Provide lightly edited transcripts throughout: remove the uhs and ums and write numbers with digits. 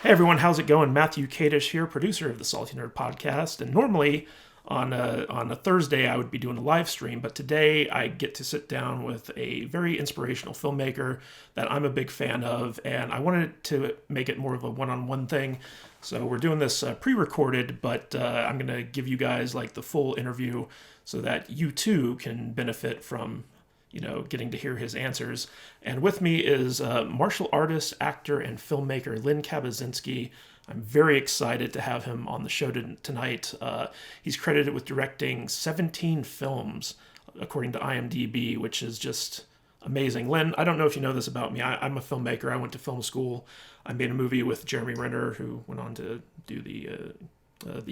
Hey everyone, how's it going? Matthew Kadish here, producer of the Salty Nerd podcast. And normally on a Thursday I would be doing a live stream, but today I get to sit down with a very inspirational filmmaker that I'm a big fan of, and I wanted to make it more of a one-on-one thing. So we're doing this pre-recorded, but I'm gonna give you guys like the full interview so that you too can benefit from getting to hear his answers. And with me is martial artist, actor, and filmmaker Len Kabasinski. I'm very excited to have him on the show tonight. He's credited with directing 17 films, according to IMDb, which is just amazing. Len, I don't know if you know this about me. I'm a filmmaker. I went to film school. I made a movie with Jeremy Renner, who went on to do the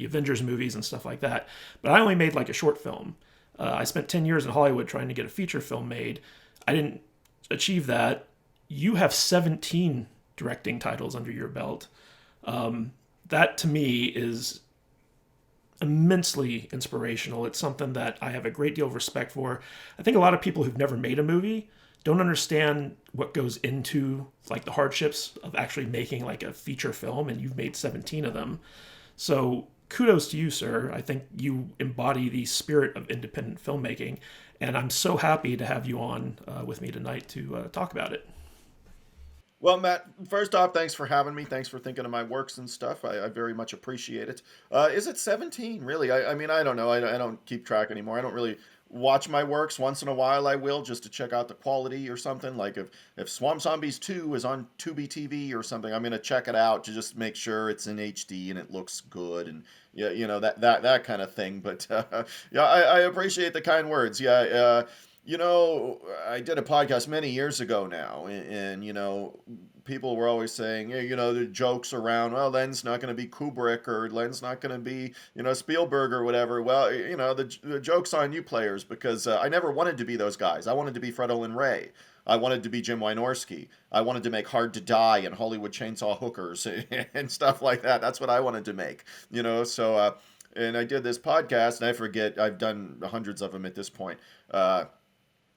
Avengers movies and stuff like that. But I only made like a short film. I spent 10 years in Hollywood trying to get a feature film made. I didn't achieve that. You have 17 directing titles under your belt. That to me is immensely inspirational. It's something that I have a great deal of respect for. I think a lot of people who've never made a movie don't understand what goes into like the hardships of actually making like a feature film, and you've made 17 of them. So kudos to you, sir. I think you embody the spirit of independent filmmaking, and I'm so happy to have you on with me tonight to talk about it. Well, Matt, first off, thanks for having me. Thanks for thinking of my works and stuff. I very much appreciate it. Is it 17, really? I mean, I don't know. I don't keep track anymore. I don't really watch my works. Once in a while I will, just to check out the quality or something. Like if Swamp Zombies 2 is on Tubi TV or something, I'm going to check it out to just make sure it's in HD and it looks good and yeah, that kind of thing. But yeah, I appreciate the kind words. Yeah, I did a podcast many years ago now, and people were always saying, hey, the jokes around, well, Len's not going to be Kubrick or Len's not going to be, Spielberg or whatever. Well, the joke's on you players because I never wanted to be those guys. I wanted to be Fred Olin Ray. I wanted to be Jim Wynorski. I wanted to make Hard to Die and Hollywood Chainsaw Hookers and stuff like that. That's what I wanted to make, so, and I did this podcast, and I forget, I've done hundreds of them at this point.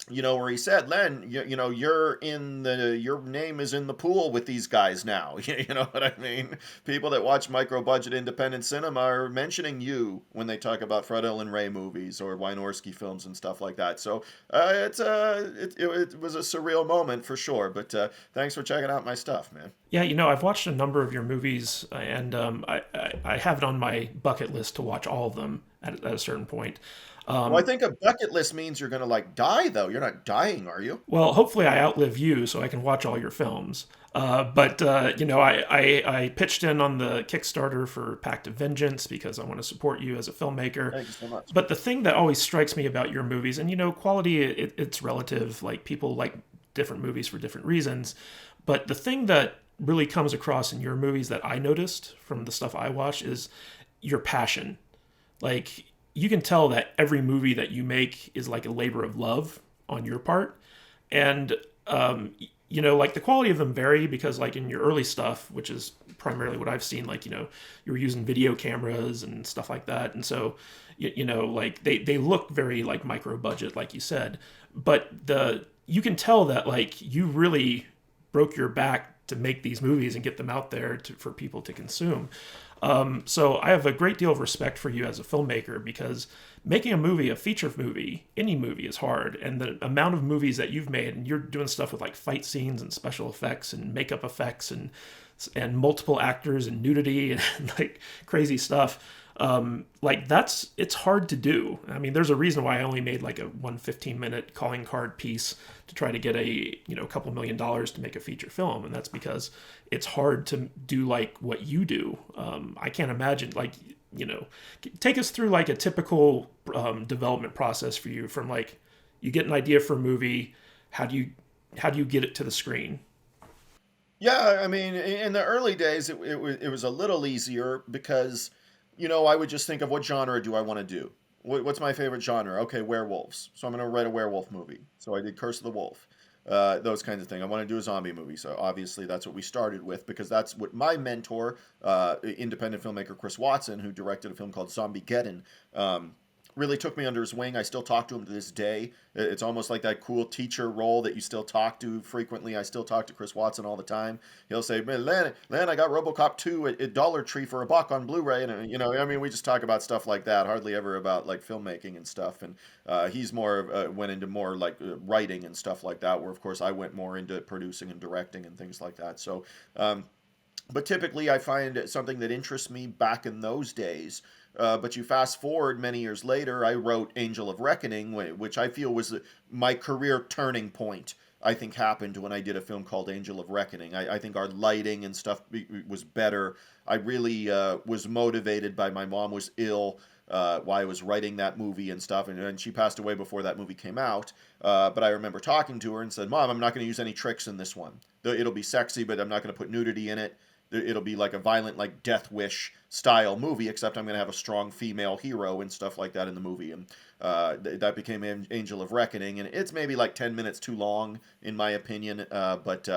Where he said, Len, your name is in the pool with these guys now. You know what I mean? People that watch micro budget independent cinema are mentioning you when they talk about Fred Olin Ray movies or Wynorski films and stuff like that. So it was a surreal moment for sure. But thanks for checking out my stuff, man. Yeah, I've watched a number of your movies, and I have it on my bucket list to watch all of them at a certain point. Well, I think a bucket list means you're going to like die, though. You're not dying, are you? Well, hopefully I outlive you so I can watch all your films. But I pitched in on the Kickstarter for Pact of Vengeance because I want to support you as a filmmaker. Thank you so much. But the thing that always strikes me about your movies, and quality, it's relative. Like people like different movies for different reasons. But the thing that really comes across in your movies that I noticed from the stuff I watched is your passion. Like, you can tell that every movie that you make is like a labor of love on your part. And, like the quality of them vary because like in your early stuff, which is primarily what I've seen, like, you were using video cameras and stuff like that. And so, like they look very like micro budget, like you said, but you can tell that like you really broke your back to make these movies and get them out there for people to consume. So I have a great deal of respect for you as a filmmaker because making a movie, a feature movie, any movie is hard. And the amount of movies that you've made, and you're doing stuff with like fight scenes and special effects and makeup effects and multiple actors and nudity and like crazy stuff. It's hard to do. I mean, there's a reason why I only made like a 15-minute calling card piece to try to get a couple $1 million to make a feature film, and that's because it's hard to do like what you do. I can't imagine take us through like a typical development process for you from like you get an idea for a movie, how do you get it to the screen? Yeah, I mean, in the early days, it was a little easier because I would just think of what genre do I want to do? What's my favorite genre? Okay, werewolves. So I'm going to write a werewolf movie. So I did Curse of the Wolf, those kinds of things. I want to do a zombie movie. So obviously that's what we started with because that's what my mentor, independent filmmaker Chris Watson, who directed a film called Zombie Geddon, really took me under his wing. I still talk to him to this day. It's almost like that cool teacher role that you still talk to frequently. I still talk to Chris Watson all the time. He'll say, "Man, Len, I got RoboCop 2 at Dollar Tree for $1 on Blu-ray," and I mean, we just talk about stuff like that. Hardly ever about like filmmaking and stuff. And he's more went into more like writing and stuff like that. Where of course I went more into producing and directing and things like that. So. But typically, I find something that interests me back in those days. But you fast forward many years later, I wrote Angel of Reckoning, which I feel was my career turning point. I think happened when I did a film called Angel of Reckoning. I think our lighting and stuff was better. I really was motivated by my mom was ill while I was writing that movie and stuff, and she passed away before that movie came out. But I remember talking to her and said, "Mom, I'm not going to use any tricks in this one. It'll be sexy, but I'm not going to put nudity in it. It'll be like a violent, like Death Wish style movie, except I'm going to have a strong female hero and stuff like that in the movie." And that became Angel of Reckoning, and it's maybe like 10 minutes too long, in my opinion. But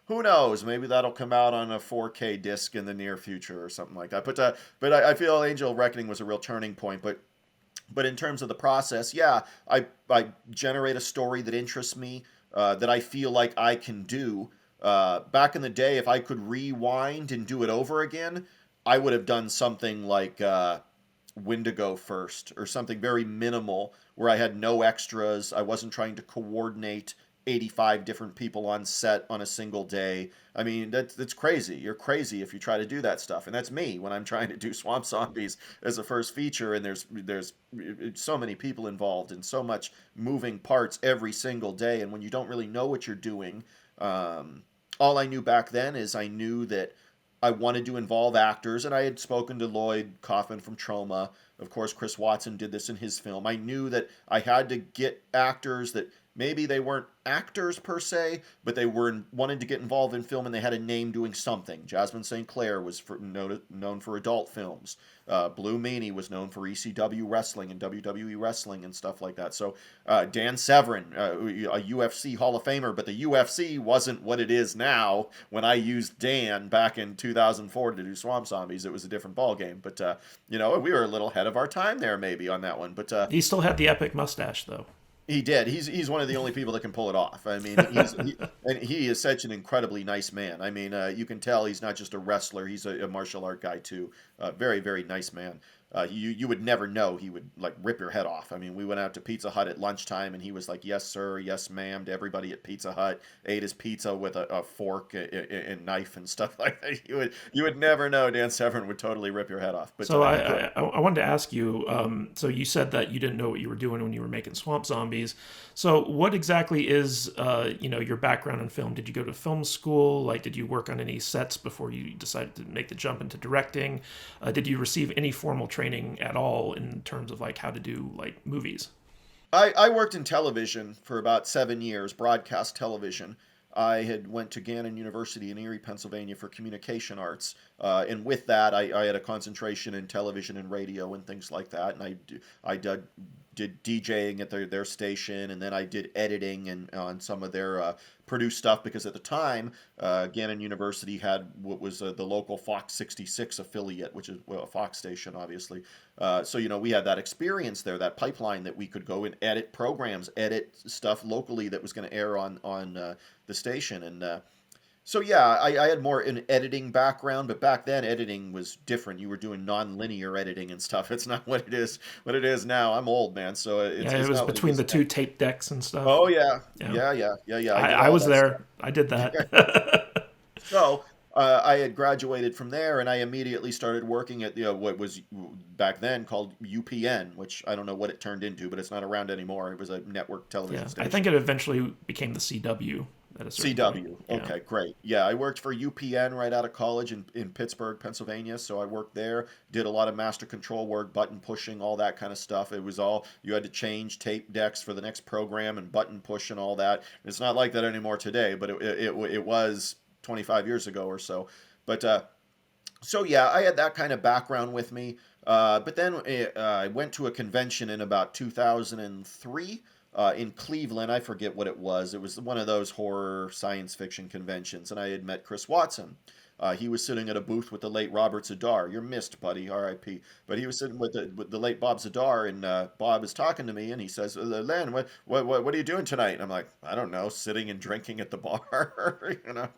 who knows? Maybe that'll come out on a 4K disc in the near future or something like that. But I feel Angel of Reckoning was a real turning point. But in terms of the process, yeah, I generate a story that interests me, that I feel like I can do. Back in the day, if I could rewind and do it over again, I would have done something like Wendigo first, or something very minimal where I had no extras. I wasn't trying to coordinate 85 different people on set on a single day. I mean, that's crazy. You're crazy if you try to do that stuff. And that's me when I'm trying to do Swamp Zombies as a first feature, and there's so many people involved and so much moving parts every single day. And when you don't really know what you're doing, all I knew back then is I knew that I wanted to involve actors, and I had spoken to Lloyd Kaufman from Troma. Of course, Chris Watson did this in his film. I knew that I had to get actors that maybe they weren't actors per se, but they were wanted to get involved in film and they had a name doing something. Jasmine St. Clair was known for adult films. Blue Meanie was known for ECW wrestling and WWE wrestling and stuff like that. So Dan Severn, a UFC Hall of Famer, but the UFC wasn't what it is now. When I used Dan back in 2004 to do Swamp Zombies, it was a different ballgame. But we were a little ahead of our time there maybe on that one. But He still had the epic mustache, though. he did. He's one of the only people that can pull it off. I mean, and he is such an incredibly nice man. I mean, you can tell he's not just a wrestler; he's a martial art guy too. Very, very nice man. You would never know he would like rip your head off. I mean, we went out to Pizza Hut at lunchtime, and he was like, "Yes, sir. Yes, ma'am," to everybody at Pizza Hut. Ate his pizza with a fork and knife and stuff like that. You would never know. Dan Severn would totally rip your head off. But So I wanted to ask you. So you said that you didn't know what you were doing when you were making Swamp Zombies. So what exactly is your background in film? Did you go to film school? Like, did you work on any sets before you decided to make the jump into directing? Did you receive any formal training at all in terms of like how to do like movies? I worked in television for about 7 years, broadcast television. I had went to Gannon University in Erie, Pennsylvania for communication arts, and with that, I had a concentration in television and radio and things like that. And I did DJing at their station, and then I did editing and on some of their produced stuff because at the time, Gannon University had what was the local Fox 66 affiliate, which is a Fox station, obviously. So we had that experience there, that pipeline that we could go and edit programs, edit stuff locally that was going to air on the station. And so yeah, I had more an editing background, but back then editing was different. You were doing non-linear editing and stuff. It's not what it is now. I'm old, man, so It it's was not what it between is the now. two tape decks and stuff. Oh yeah, Yeah, yeah. I did I all was that stuff. there. I did that. So I had graduated from there, and I immediately started working at what was back then called UPN, which I don't know what it turned into, but it's not around anymore. It was a network television Yeah, I think station. it eventually became the CW at a certain point. CW. Yeah. Okay, great. Yeah, I worked for UPN right out of college in Pittsburgh, Pennsylvania. So I worked there, did a lot of master control work, button pushing, all that kind of stuff. It was all, you had to change tape decks for the next program and button push and all that. It's not like that anymore today, but it was 25 years ago or so. But so yeah, I had that kind of background with me. But then I went to a convention in about 2003 in Cleveland. I forget what it was. It was one of those horror science fiction conventions, and I had met Chris Watson. He was sitting at a booth with the late Robert Zadar. You're missed, buddy, R.I.P. But he was sitting with the late Bob Zadar, and Bob is talking to me, and he says, "Len, what are you doing tonight?" And I'm like, "I don't know, sitting and drinking at the bar," you know.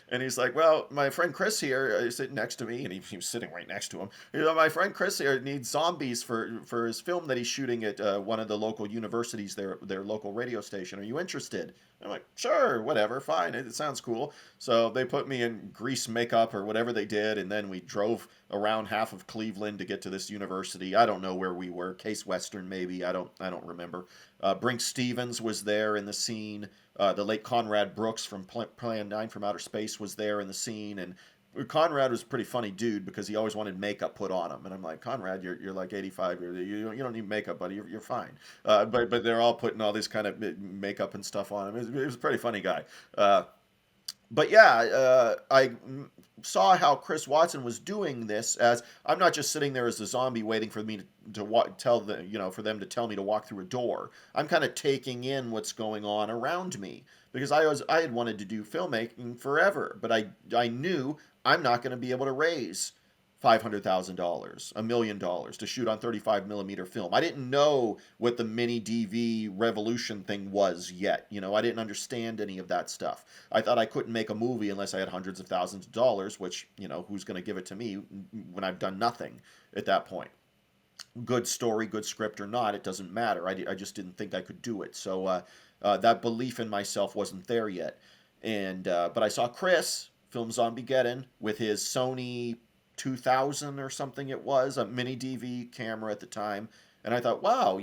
And he's like, "Well, my friend Chris here is sitting next to me," and he was sitting right next to him. You know, my friend Chris here needs zombies for his film that he's shooting at one of the local universities, their local radio station. Are you interested? I'm like, sure, whatever, fine. It sounds cool. So they put me in grease makeup or whatever they did, and then we drove around half of Cleveland to get to this university. I don't know where we were. Case Western, maybe. I don't remember. Brink Stevens was there in the scene. The late Conrad Brooks from Plan 9 from Outer Space was there in the scene, and Conrad was a pretty funny dude because he always wanted makeup put on him, and I'm like, Conrad, you're like 85, you don't need makeup, buddy, you're fine. But they're all putting all this kind of makeup and stuff on him. It was a pretty funny guy. But yeah, I saw how Chris Watson was doing this as I'm not just sitting there as a zombie waiting for me tell the for them to tell me to walk through a door. I'm kind of taking in what's going on around me because I had wanted to do filmmaking forever, but I knew I'm not going to be able to raise $500,000, $1 million to shoot on 35 millimeter film. I didn't know what the mini DV revolution thing was yet. I didn't understand any of that stuff. I thought I couldn't make a movie unless I had hundreds of thousands of dollars, which, who's going to give it to me when I've done nothing at that point? Good story, good script or not, it doesn't matter. I just didn't think I could do it. So that belief in myself wasn't there yet. But I saw Chris film Zombiegeddon with his Sony 2000 or something it was, a mini DV camera at the time. And I thought, wow,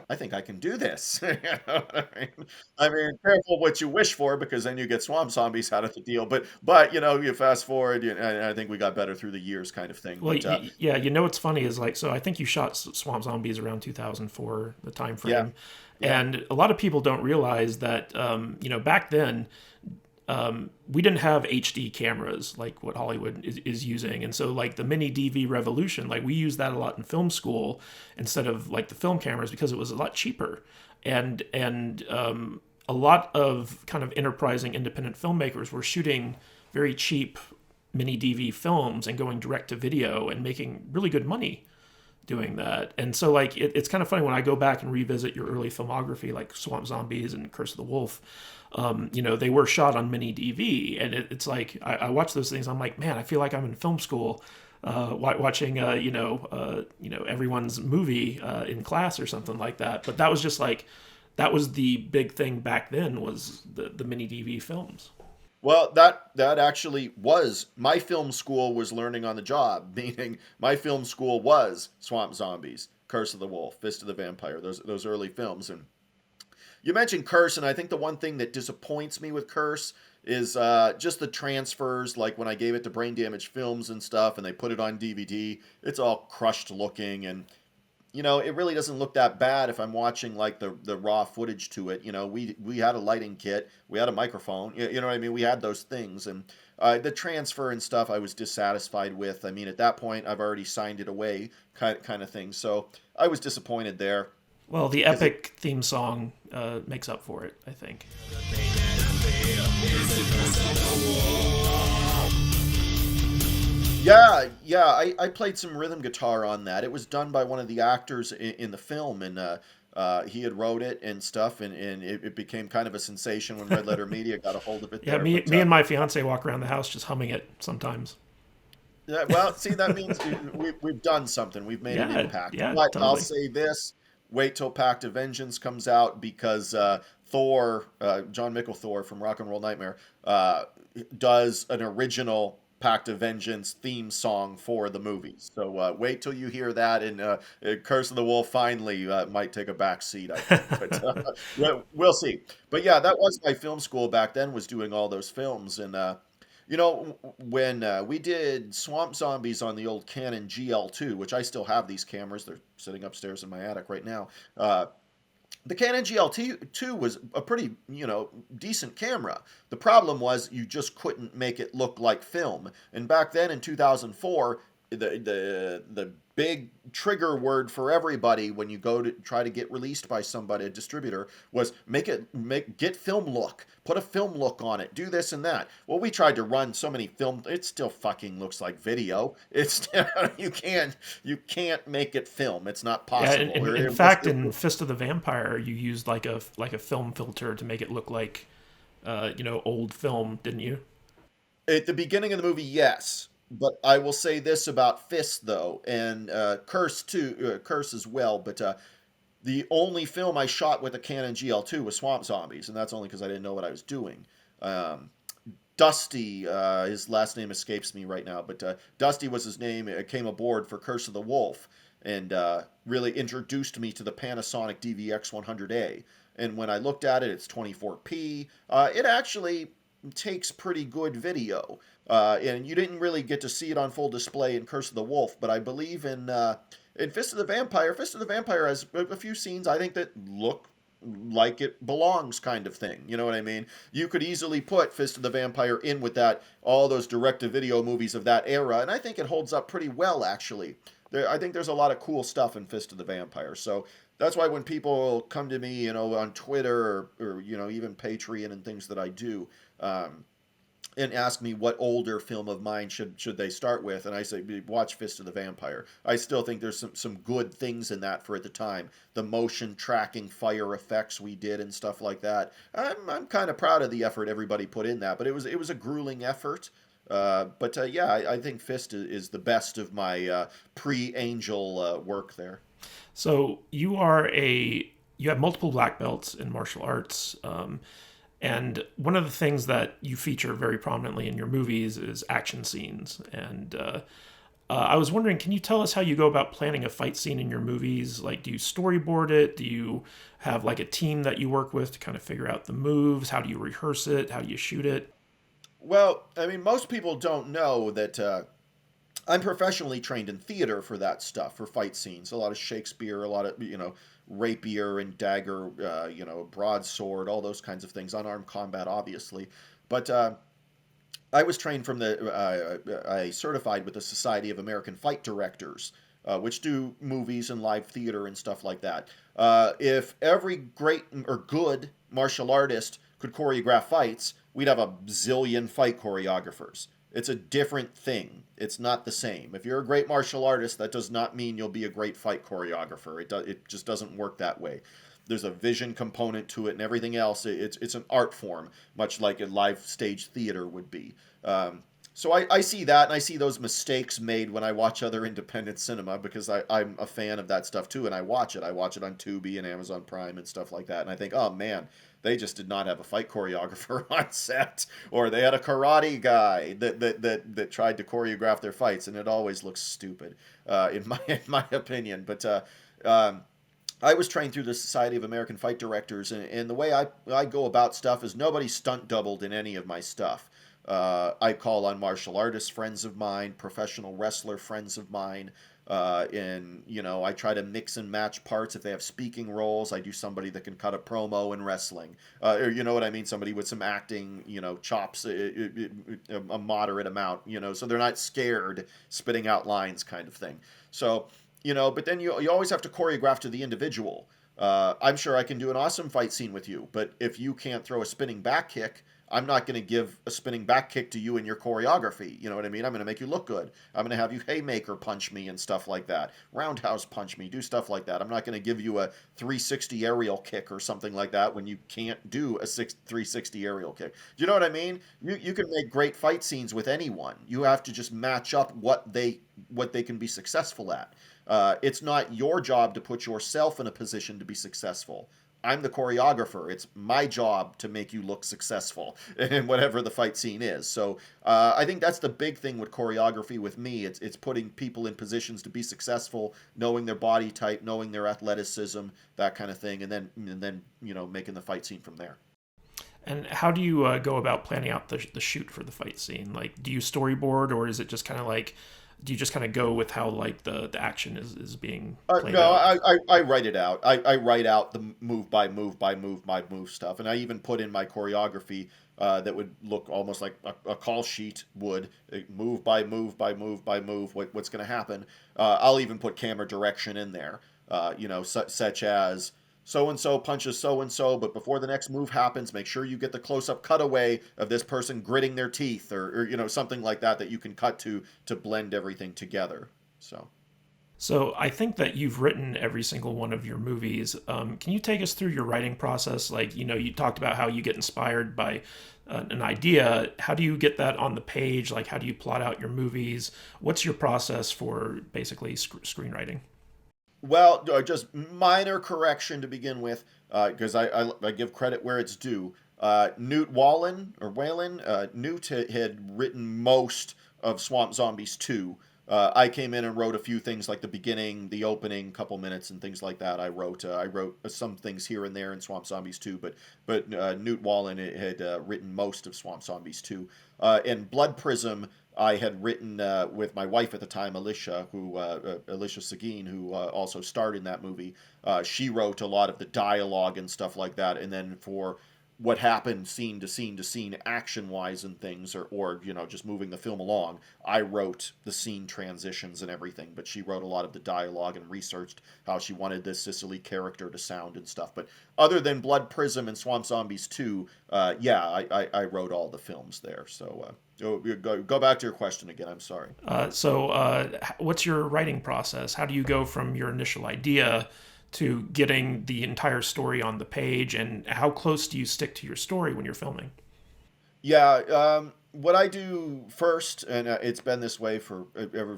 I think I can do this. You know what I mean? I mean, careful what you wish for because then you get swamp zombies out of the deal. But you fast forward, and I think we got better through the years kind of thing. Well, But yeah, what's funny is like, so I think you shot Swamp Zombies around 2004, the time yeah, frame, yeah, and a lot of people don't realize that, back then, we didn't have HD cameras like what Hollywood is using. And so like the mini DV revolution, like we used that a lot in film school instead of like the film cameras because it was a lot cheaper. And a lot of kind of enterprising independent filmmakers were shooting very cheap mini DV films and going direct to video and making really good money doing that. And so like it's kind of funny when I go back and revisit your early filmography like Swamp Zombies and Curse of the Wolf. They were shot on mini DV, and it's like I watch those things. I'm like, man, I feel like I'm in film school, watching everyone's movie in class or something like that. But that was just like that was the big thing back then was the mini DV films. well, that actually was my film school was learning on the job, meaning my film school was Swamp Zombies, Curse of the Wolf, Fist of the Vampire, those early films. And you mentioned Curse, and I think the one thing that disappoints me with Curse is just the transfers. Like when I gave it to Brain Damage Films and stuff, and they put it on DVD, it's all crushed looking, and it really doesn't look that bad if I'm watching like the raw footage to it. We had a lighting kit, we had a microphone, you know what I mean? We had those things, and the transfer and stuff I was dissatisfied with. I mean, at that point, I've already signed it away, kind of thing. So I was disappointed there. Well, the epic theme song makes up for it, I think. Yeah, I played some rhythm guitar on that. It was done by one of the actors in the film, and he had wrote it and stuff, and it became kind of a sensation when Red Letter Media got a hold of it Yeah, there. me But me and my fiance walk around the house just humming it sometimes. yeah, well, see, that means we've done something. We've made an Yeah, impact. yeah, But I'll totally. say this: wait till Pact of Vengeance comes out because Thor, John Mickle Thor from Rock and Roll Nightmare, does an original Pact of Vengeance theme song for the movies. So wait till you hear that, and Curse of the Wolf finally might take a back seat, I think. But we'll see. But yeah, that was my film school back then, was doing all those films. And when we did Swamp Zombies on the old Canon GL2, which I still have these cameras, they're sitting upstairs in my attic right now. The Canon GL2 was a pretty, decent camera. The problem was you just couldn't make it look like film. And back then in 2004, the big trigger word for everybody when you go to try to get released by somebody, a distributor, was get film look, put a film look on it, do this and that. Well, we tried to run so many film, it still fucking looks like video. It's you can't make it film. It's not Yeah, possible. in It was fact, in Fist of the Vampire, you used like a film filter to make it look like old film, didn't you? at the beginning of the movie, yes. But I will say this about Fist though, and Curse too, Curse as well. But the only film I shot with a Canon GL2 was Swamp Zombies, and that's only because I didn't know what I was doing. Um, Dusty, his last name escapes me right now, but Dusty was his name. Came aboard for Curse of the Wolf, and really introduced me to the Panasonic DVX 100A. And when I looked at it, it's 24p. It actually takes pretty good video, and you didn't really get to see it on full display in Curse of the Wolf, but I believe in Fist of the Vampire. Fist of the Vampire has a few scenes I think that look like it belongs, kind of thing. You know what I mean? You could easily put Fist of the Vampire in with that, all those direct-to-video movies of that era, and I think it holds up pretty well, actually. I think there's a lot of cool stuff in Fist of the Vampire. So that's why when people come to me, on Twitter or even Patreon and things that I do, um, and ask me what older film of mine should they start with, and I say watch Fist of the Vampire. I still think there's some good things in that for at the time. The motion tracking fire effects we did and stuff like that. I'm kind of proud of the effort everybody put in that, but it was a grueling effort. But yeah, I think Fist is the best of my pre-Angel work there. So you have multiple black belts in martial arts. And one of the things that you feature very prominently in your movies is action scenes. And I was wondering, can you tell us how you go about planning a fight scene in your movies? Like, do you storyboard it? Do you have like a team that you work with to kind of figure out the moves? How do you rehearse it? How do you shoot it? Well, I mean, most people don't know that I'm professionally trained in theater for that stuff, for fight scenes. A lot of Shakespeare, a lot of, rapier and dagger, broadsword, all those kinds of things. Unarmed combat, obviously. But I was trained I certified with the Society of American Fight Directors, which do movies and live theater and stuff like that. If every great or good martial artist could choreograph fights, we'd have a zillion fight choreographers. It's a different thing. It's not the same. If you're a great martial artist, that does not mean you'll be a great fight choreographer. It just doesn't work that way. There's a vision component to it and everything else. It's an art form, much like a live stage theater would be. So I see that, and I see those mistakes made when I watch other independent cinema, because I'm a fan of that stuff too, and I watch it. I watch it on Tubi and Amazon Prime and stuff like that, and I think, oh man, they just did not have a fight choreographer on set, or they had a karate guy that tried to choreograph their fights, and it always looks stupid, in my opinion. But I was trained through the Society of American Fight Directors, and the way I go about stuff is nobody stunt doubled in any of my stuff. I call on martial artist friends of mine, professional wrestler friends of mine, and I try to mix and match parts. If they have speaking roles, I do somebody that can cut a promo in wrestling, or you know what I mean, somebody with some acting, chops, a moderate amount, so they're not scared spitting out lines, kind of thing. So but then you always have to choreograph to the individual. I'm sure I can do an awesome fight scene with you, but if you can't throw a spinning back kick, I'm not going to give a spinning back kick to you in your choreography. You know what I mean? I'm going to make you look good. I'm going to have you haymaker punch me and stuff like that. Roundhouse punch me, do stuff like that. I'm not going to give you a 360 aerial kick or something like that when you can't do a 360 aerial kick. Do you know what I mean? You can make great fight scenes with anyone. You have to just match up what they can be successful at. It's not your job to put yourself in a position to be successful. I'm the choreographer. It's my job to make you look successful in whatever the fight scene is. So I think that's the big thing with choreography with me. It's putting people in positions to be successful, knowing their body type, knowing their athleticism, that kind of thing, and then making the fight scene from there. And how do you go about planning out the shoot for the fight scene? Like, do you storyboard, or is it just kind of like do you just kind of go with how like the action is being played No, out? I write it out. I write out the move by move by move by move stuff, and I even put in my choreography that would look almost like a call sheet would, move by move by move by move. What's going to happen? I'll even put camera direction in there. Such as so and so punches so and so, but before the next move happens, make sure you get the close up cutaway of this person gritting their teeth, or something like that that you can cut to blend everything together. So. So I think that you've written every single one of your movies. Can you take us through your writing process? Like, you talked about how you get inspired by an idea. How do you get that on the page? Like, how do you plot out your movies? What's your process for basically screenwriting? Well, just minor correction to begin with, because I give credit where it's due. Newt Wallen or Whalen, Newt had written most of Swamp Zombies 2. I came in and wrote a few things like the beginning, the opening, couple minutes, and things like that. I wrote some things here and there in Swamp Zombies 2, but Newt Wallen had written most of Swamp Zombies 2. And Blood Prism, I had written with my wife at the time, Alicia Seguin, who also starred in that movie. She wrote a lot of the dialogue and stuff like that, and then for what happened scene to scene to scene action wise and things, or just moving the film along, I wrote the scene transitions and everything, but she wrote a lot of the dialogue and researched how she wanted this Sicily character to sound and stuff. But other than Blood Prism and Swamp Zombies 2, yeah, I wrote all the films there. So go back to your question again. I'm sorry. What's your writing process? How do you go from your initial idea to getting the entire story on the page, and how close do you stick to your story when you're filming? Yeah, what I do first, and it's been this way for ever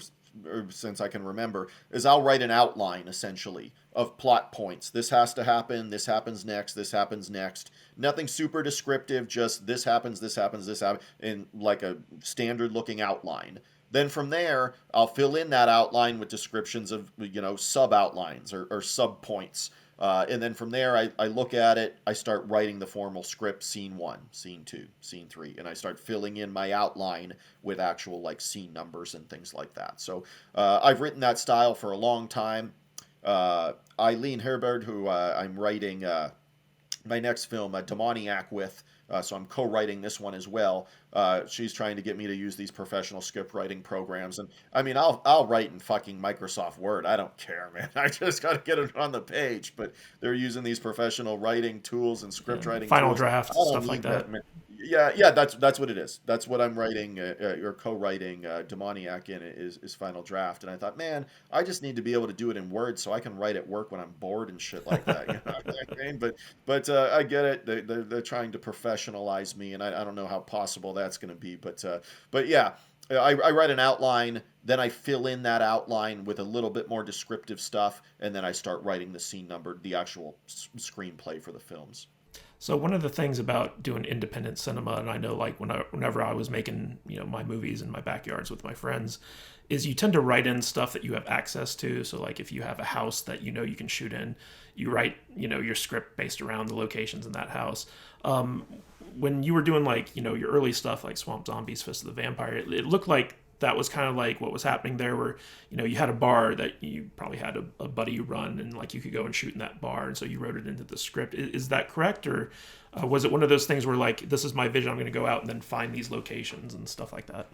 since I can remember, is I'll write an outline essentially of plot points. This has to happen. This happens next. This happens next. Nothing super descriptive. Just this happens. This happens. This happens in like a standard looking outline. Then from there, I'll fill in that outline with descriptions of sub outlines or sub points. And then from there, I look at it, I start writing the formal script, scene one, scene two, scene three, and I start filling in my outline with actual like scene numbers and things like that. So I've written that style for a long time. Eileen Herbert, who I'm writing my next film, Demoniac, with. So I'm co-writing this one as well. She's trying to get me to use these professional script writing programs, and I mean, I'll write in fucking Microsoft Word. I don't care, man. I just got to get it on the page. But they're using these professional writing tools and script Yeah, writing final tools. I draft, don't stuff like need that. that, man. Yeah. That's what it is. That's what I'm writing or co-writing Demoniac in is Final Draft. And I thought, man, I just need to be able to do it in Word so I can write at work when I'm bored and shit like that. You know what I mean? But I get it. They're trying to professionalize me, and I don't know how possible that's going to be. But yeah, I write an outline, then I fill in that outline with a little bit more descriptive stuff, and then I start writing the scene number, the actual screenplay for the films. So one of the things about doing independent cinema, and I know like whenever I was making my movies in my backyards with my friends, is you tend to write in stuff that you have access to. So like if you have a house that you can shoot in, you write your script based around the locations in that house. When you were doing like your early stuff like Swamp Zombies, Fist of the Vampire, it looked like that was kind of like what was happening there, where you had a bar that you probably had a buddy run, and like you could go and shoot in that bar, and so you wrote it into the script. Is that correct, or was it one of those things where like this is my vision, I'm going to go out and then find these locations and stuff like that?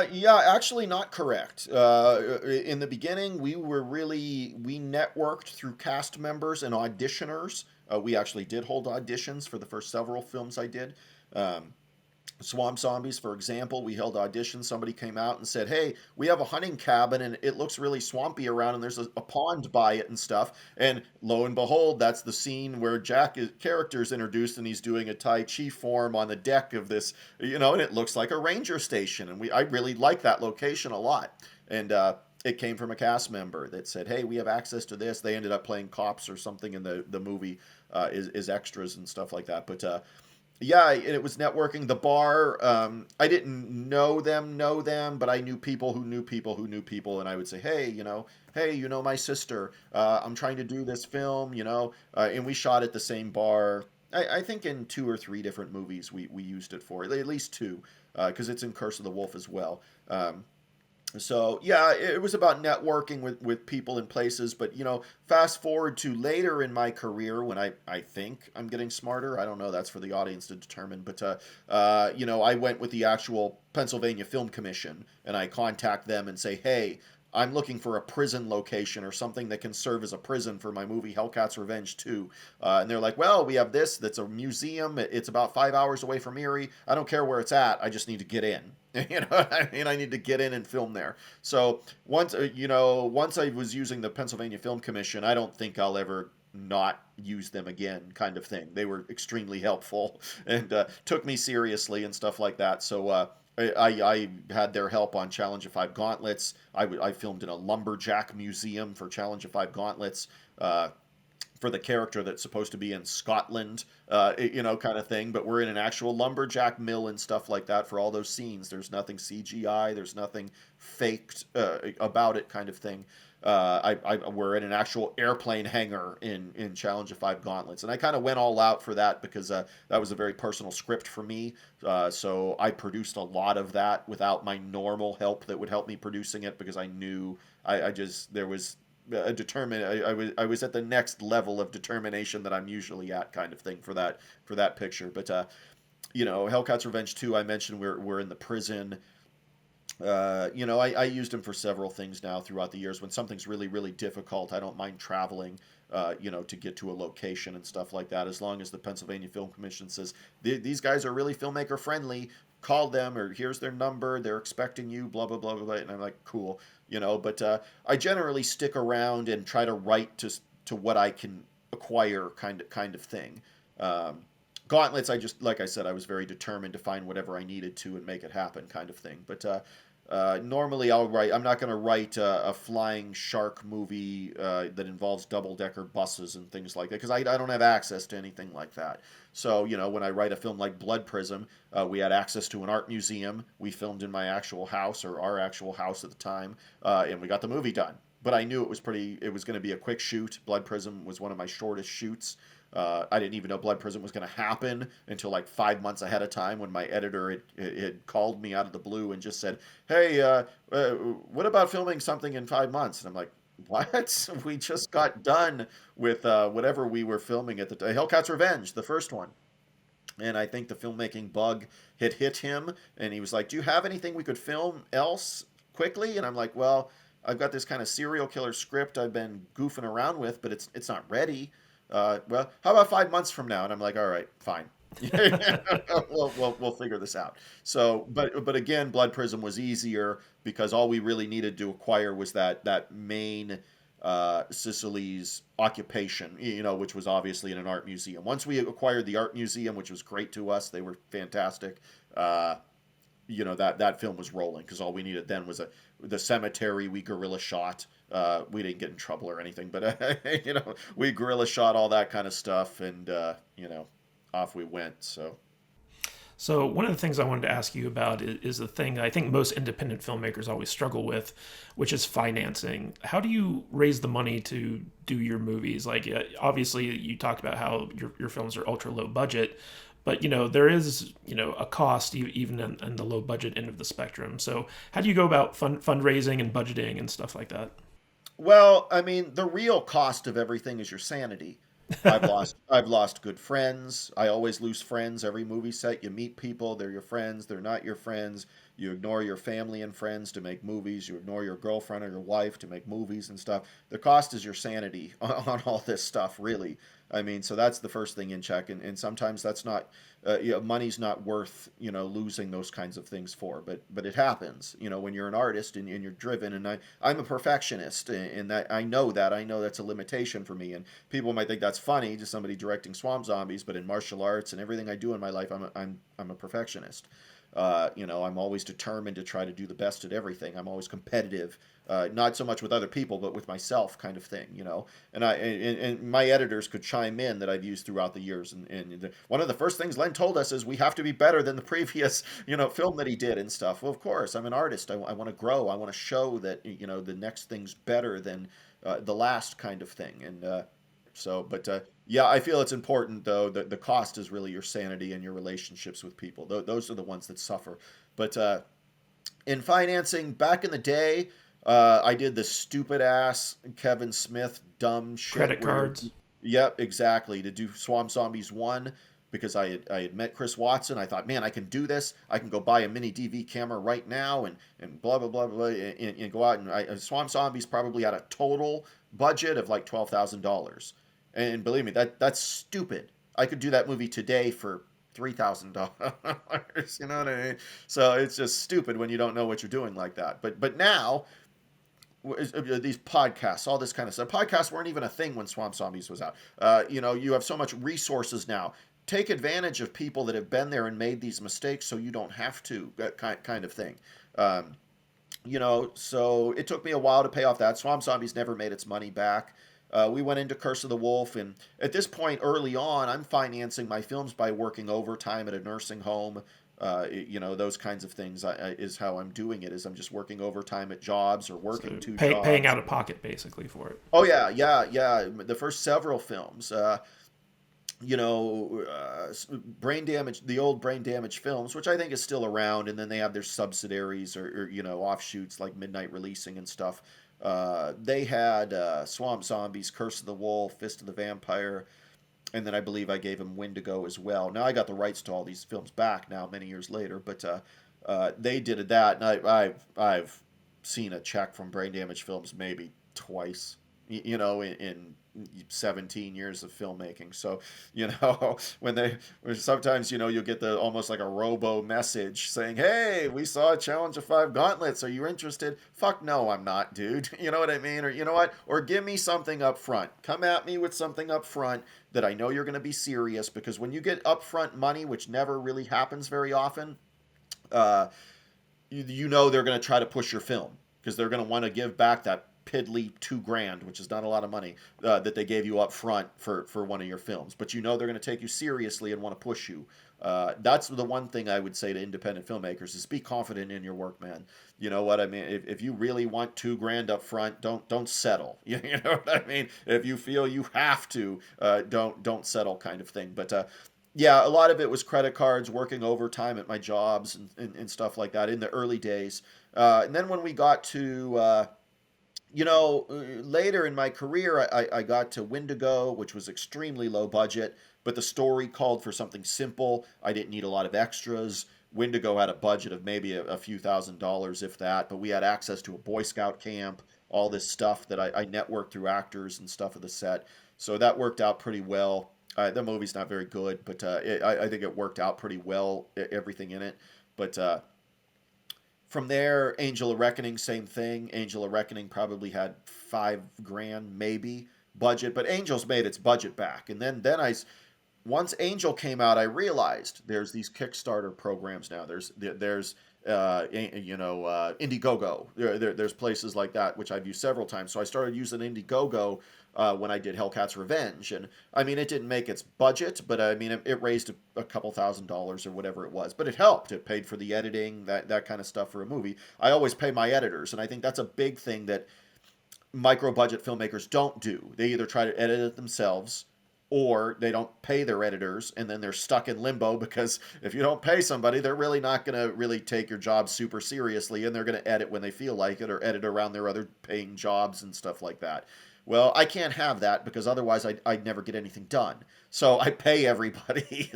Yeah, actually not correct. In the beginning, we networked through cast members and auditioners. We actually did hold auditions for the first several films I did. Um, Swamp Zombies, for example, we held auditions. Somebody came out and said, "Hey, we have a hunting cabin and it looks really swampy around, and there's a pond by it and stuff." And lo and behold, that's the scene where character is introduced, and he's doing a Tai Chi form on the deck of this, and it looks like a ranger station. And I really like that location a lot. And it came from a cast member that said, "Hey, we have access to this." They ended up playing cops or something in the movie, is extras and stuff like that. But yeah, and it was networking. The bar, I didn't know them, but I knew people who knew people who knew people, and I would say, hey, my sister, I'm trying to do this film, and we shot at the same bar. I think in two or three different movies we used it for, at least two, because it's in Curse of the Wolf as well. So yeah, it was about networking with people in places. But fast forward to later in my career when I think I'm getting smarter. I don't know. That's for the audience to determine. But I went with the actual Pennsylvania Film Commission, and I contact them and say, hey, I'm looking for a prison location or something that can serve as a prison for my movie Hellcat's Revenge 2. And they're like, well, we have this that's a museum. It's about 5 hours away from Erie. I don't care where it's at. I just need to get in. You know what I mean? I need to get in and film there. So once I was using the Pennsylvania Film Commission, I don't think I'll ever not use them again, kind of thing. They were extremely helpful and took me seriously and stuff like that. So I had their help on Challenge of Five Gauntlets. I filmed in a lumberjack museum for Challenge of Five Gauntlets. For the character that's supposed to be in Scotland, kind of thing. But we're in an actual lumberjack mill and stuff like that for all those scenes. There's nothing CGI. There's nothing faked about it, kind of thing. We're in an actual airplane hangar in Challenge of Five Gauntlets, and I kind of went all out for that because that was a very personal script for me. So I produced a lot of that without my normal help that would help me producing it because I knew I just there was I was at the next level of determination that I'm usually at, kind of thing, for that picture. But Hellcat's Revenge 2, I mentioned we're in the prison. I used him for several things now throughout the years. When something's really, really difficult, I don't mind traveling, to get to a location and stuff like that. As long as the Pennsylvania Film Commission says these guys are really filmmaker friendly, call them, or here's their number. They're expecting you, blah blah blah blah blah. And I'm like, cool, But I generally stick around and try to write to what I can acquire, kind of thing. Um, Gauntlets, I just like I said, I was very determined to find whatever I needed to and make it happen, kind of thing. But normally I'll write. I'm not going to write a flying shark movie that involves double decker buses and things like that because I don't have access to anything like that. So when I write a film like Blood Prism, we had access to an art museum. We filmed in my actual house or our actual house at the time, and we got the movie done. But I knew it was going to be a quick shoot. Blood Prism was one of my shortest shoots. I didn't even know Blood Prism was going to happen until like 5 months ahead of time when my editor had called me out of the blue and just said, "Hey, what about filming something in 5 months?" And I'm like, "What? We just got done with whatever we were filming at the time. Hellcat's Revenge, the first one." And I think the filmmaking bug had hit him, and he was like, "Do you have anything we could film else quickly?" And I'm like, "Well, I've got this kind of serial killer script I've been goofing around with, but it's not ready. Well, how about 5 months from now?" And I'm like, "All right, fine." We'll figure this out. So, but again, Blood Prism was easier because all we really needed to acquire was that main Sicily's occupation, which was obviously in an art museum. Once we acquired the art museum, which was great to us, they were fantastic. Uh, that film was rolling because all we needed then was the cemetery we guerrilla shot. We didn't get in trouble or anything, but we guerrilla shot all that kind of stuff, and off we went. So one of the things I wanted to ask you about is the thing I think most independent filmmakers always struggle with, which is financing. How do you raise the money to do your movies? Like, obviously, you talked about how your films are ultra low budget, but there is a cost even in the low budget end of the spectrum. So how do you go about fundraising and budgeting and stuff like that? Well, I mean, the real cost of everything is your sanity. I've lost good friends. I always lose friends every movie set. You meet people, they're your friends, they're not your friends. You ignore your family and friends to make movies. You ignore your girlfriend or your wife to make movies and stuff. The cost is your sanity on all this stuff, really. I mean, so that's the first thing in check, and sometimes that's not, money's not worth losing those kinds of things for, but it happens, when you're an artist and you're driven, and I'm a perfectionist, and that I know that's a limitation for me, and people might think that's funny, just somebody directing swamp zombies, but in martial arts and everything I do in my life, I'm a perfectionist. I'm always determined to try to do the best at everything. I'm always competitive, not so much with other people, but with myself, kind of thing. And my editors could chime in that I've used throughout the years. And one of the first things Len told us is we have to be better than the previous, film that he did and stuff. Well, of course, I'm an artist. I want to grow. I want to show that the next thing's better than the last, kind of thing. And but yeah, I feel it's important though that the cost is really your sanity and your relationships with people. Those are the ones that suffer. But In financing, back in the day, I did the stupid ass Kevin Smith dumb shit Credit where you're, cards. yep, exactly, to do Swamp Zombies 1 because I had met Chris Watson. I thought, man, I can do this. I can go buy a mini DV camera right now and blah, blah, blah, blah, and go out. And Swamp Zombies probably had a total budget of like $12,000. And believe me, that's stupid. I could do that movie today for $3,000. You know what I mean? So it's just stupid when you don't know what you're doing like that. But now these podcasts, all this kind of stuff. Podcasts weren't even a thing when Swamp Zombies was out. You have so much resources now. Take advantage of people that have been there and made these mistakes, so you don't have to. That kind of thing. Um, so it took me a while to pay off that. Swamp Zombies never made its money back. We went into Curse of the Wolf, and at this point, early on, I'm financing my films by working overtime at a nursing home. Those kinds of things is how I'm doing it. Is I'm just working overtime at jobs or working So two paying jobs. out of pocket basically for it. Oh yeah, yeah, yeah. The first several films, brain damage, the old brain damage films, which I think is still around, and then they have their subsidiaries or offshoots like Midnight Releasing and stuff. They had Swamp Zombies, Curse of the Wolf, Fist of the Vampire, and then I believe I gave him Wendigo as well. Now I got the rights to all these films back now, many years later, but they did that, and I've seen a check from Brain Damage Films maybe twice, in 17 years of filmmaking. So, when sometimes, you'll get the almost like a robo message saying, hey, we saw a challenge of 5 gauntlets. Are you interested? Fuck no, I'm not, dude. You know what I mean? Or you know what? Or give me something up front. Come at me with something up front that I know you're going to be serious, because when you get upfront money, which never really happens very often, uh, they're going to try to push your film because they're going to want to give back that piddly $2,000, which is not a lot of money, that they gave you up front for one of your films. But they're going to take you seriously and want to push you. That's the one thing I would say to independent filmmakers is be confident in your work, man. You know what I mean? If you really want $2,000 up front, don't settle. You know what I mean? If you feel you have to, don't settle, kind of thing. But yeah, a lot of it was credit cards, working overtime at my jobs and stuff like that in the early days. And then when we got to later in my career, I got to Wendigo, which was extremely low budget, but the story called for something simple. I didn't need a lot of extras. Wendigo had a budget of maybe a few $1,000s, if that, but we had access to a Boy Scout camp, all this stuff that I networked through actors and stuff of the set. So that worked out pretty well. The movie's not very good, but I think it worked out pretty well, everything in it. But from there, Angel of Reckoning, same thing. Angel of Reckoning probably had $5,000 maybe budget, but Angel's made its budget back. And then once Angel came out, I realized there's these Kickstarter programs now. There's Indiegogo. There's places like that which I've used several times. So I started using Indiegogo when I did Hellcat's Revenge, and I mean it didn't make its budget, but I mean it raised a couple $1,000s or whatever it was. But it helped. It paid for the editing, that kind of stuff for a movie. I always pay my editors, and I think that's a big thing that micro budget filmmakers don't do. They either try to edit it themselves or they don't pay their editors, and then they're stuck in limbo because if you don't pay somebody, they're really not going to really take your job super seriously, and they're going to edit when they feel like it or edit around their other paying jobs and stuff like that. Well, I can't have that because otherwise I'd never get anything done. So I pay everybody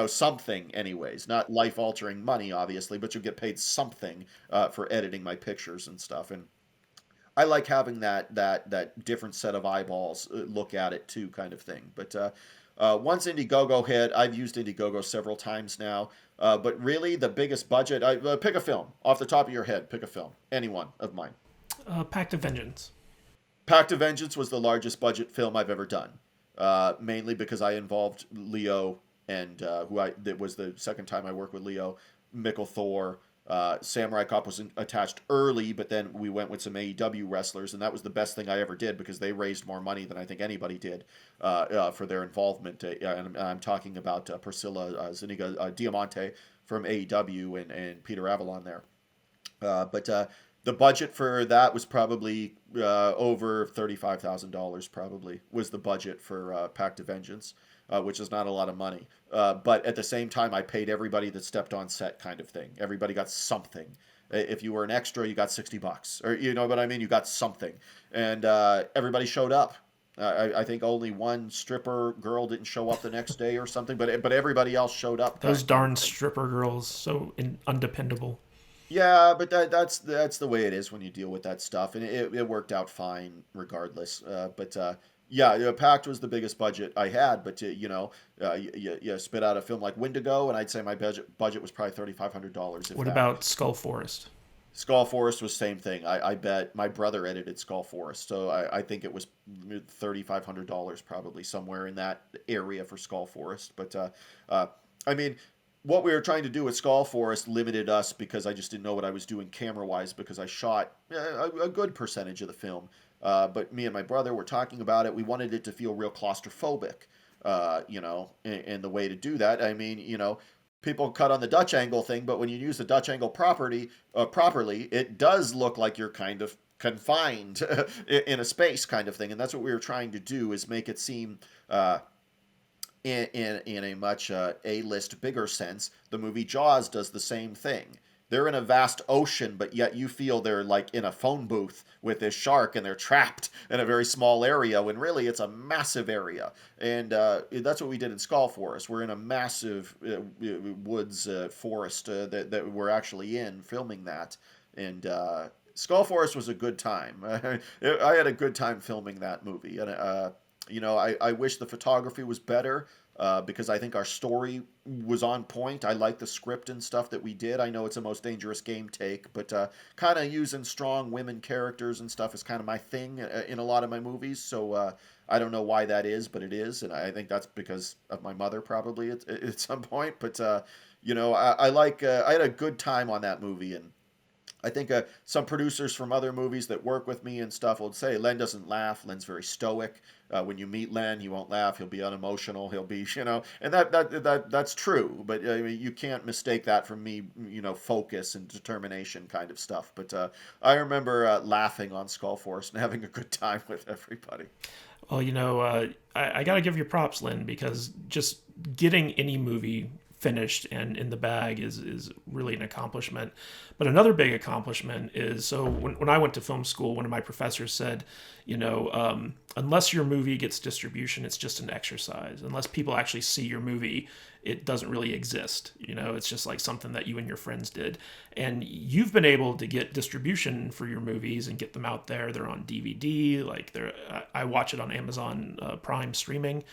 something anyways, not life altering money obviously, but you get paid something for editing my pictures and stuff. And I like having that different set of eyeballs look at it too, kind of thing. But once Indiegogo hit, I've used Indiegogo several times now. But really, the biggest budget, pick a film off the top of your head. Pick a film, any one of mine. Pact of Vengeance. Pact of Vengeance was the largest budget film I've ever done, mainly because I involved Leo and that was the second time I worked with Leo, Mikkel Thor. Samurai Cop was attached early, but then we went with some AEW wrestlers, and that was the best thing I ever did because they raised more money than I think anybody did for their involvement. And I'm talking about Priscilla Zuniga Diamante from AEW and Peter Avalon there. But the budget for that was probably over $35,000. Probably was the budget for Pact of Vengeance, which is not a lot of money. But at the same time, I paid everybody that stepped on set, kind of thing. Everybody got something. If you were an extra, you got $60, or you know what I mean. You got something, and everybody showed up. I think only one stripper girl didn't show up the next day or something, but everybody else showed up, Those kind of darn thing. stripper girls, undependable. Yeah, but that's the way it is when you deal with that stuff, and it worked out fine regardless. But yeah, Pact was the biggest budget I had, but you spit out a film like Wendigo, and I'd say my budget was probably $3,500, if What that. about Skull Forest? Skull Forest was same thing. I bet my brother edited Skull Forest, so I think it was $3,500 probably somewhere in that area for Skull Forest. But uh, I mean, what we were trying to do with Skull Forest limited us because I just didn't know what I was doing camera wise because I shot a good percentage of the film. But me and my brother were talking about it. We wanted it to feel real claustrophobic, and the way to do that, I mean, people cut on the Dutch angle thing, but when you use the Dutch angle properly, it does look like you're kind of confined in a space kind of thing, and that's what we were trying to do is make it seem in a much A-list bigger sense. The movie Jaws does the same thing. They're in a vast ocean, but yet you feel they're like in a phone booth with this shark and they're trapped in a very small area when really it's a massive area. And that's what we did in Skull Forest. We're in a massive woods forest that we're actually in filming that. And Skull Forest was a good time. I had a good time filming that movie. And I wish the photography was better because I think our story was on point. I like the script and stuff that we did. I know it's a Most Dangerous Game take, but kind of using strong women characters and stuff is kind of my thing in a lot of my movies. So I don't know why that is, but it is, and I think that's because of my mother probably at some point. But I had a good time on that movie, and I think some producers from other movies that work with me and stuff will say Len doesn't laugh. Len's very stoic. When you meet Len, he won't laugh. He'll be unemotional. He'll be, and that's true. But I mean, you can't mistake that from me, focus and determination kind of stuff. But I remember laughing on Skull Force and having a good time with everybody. Well, I got to give you props, Lynn, because just getting any movie finished and in the bag is really an accomplishment. But another big accomplishment is, so when I went to film school, one of my professors said, unless your movie gets distribution, it's just an exercise. Unless people actually see your movie, it doesn't really exist. It's just like something that you and your friends did. And you've been able to get distribution for your movies and get them out there. They're on DVD, I watch it on Amazon Prime streaming.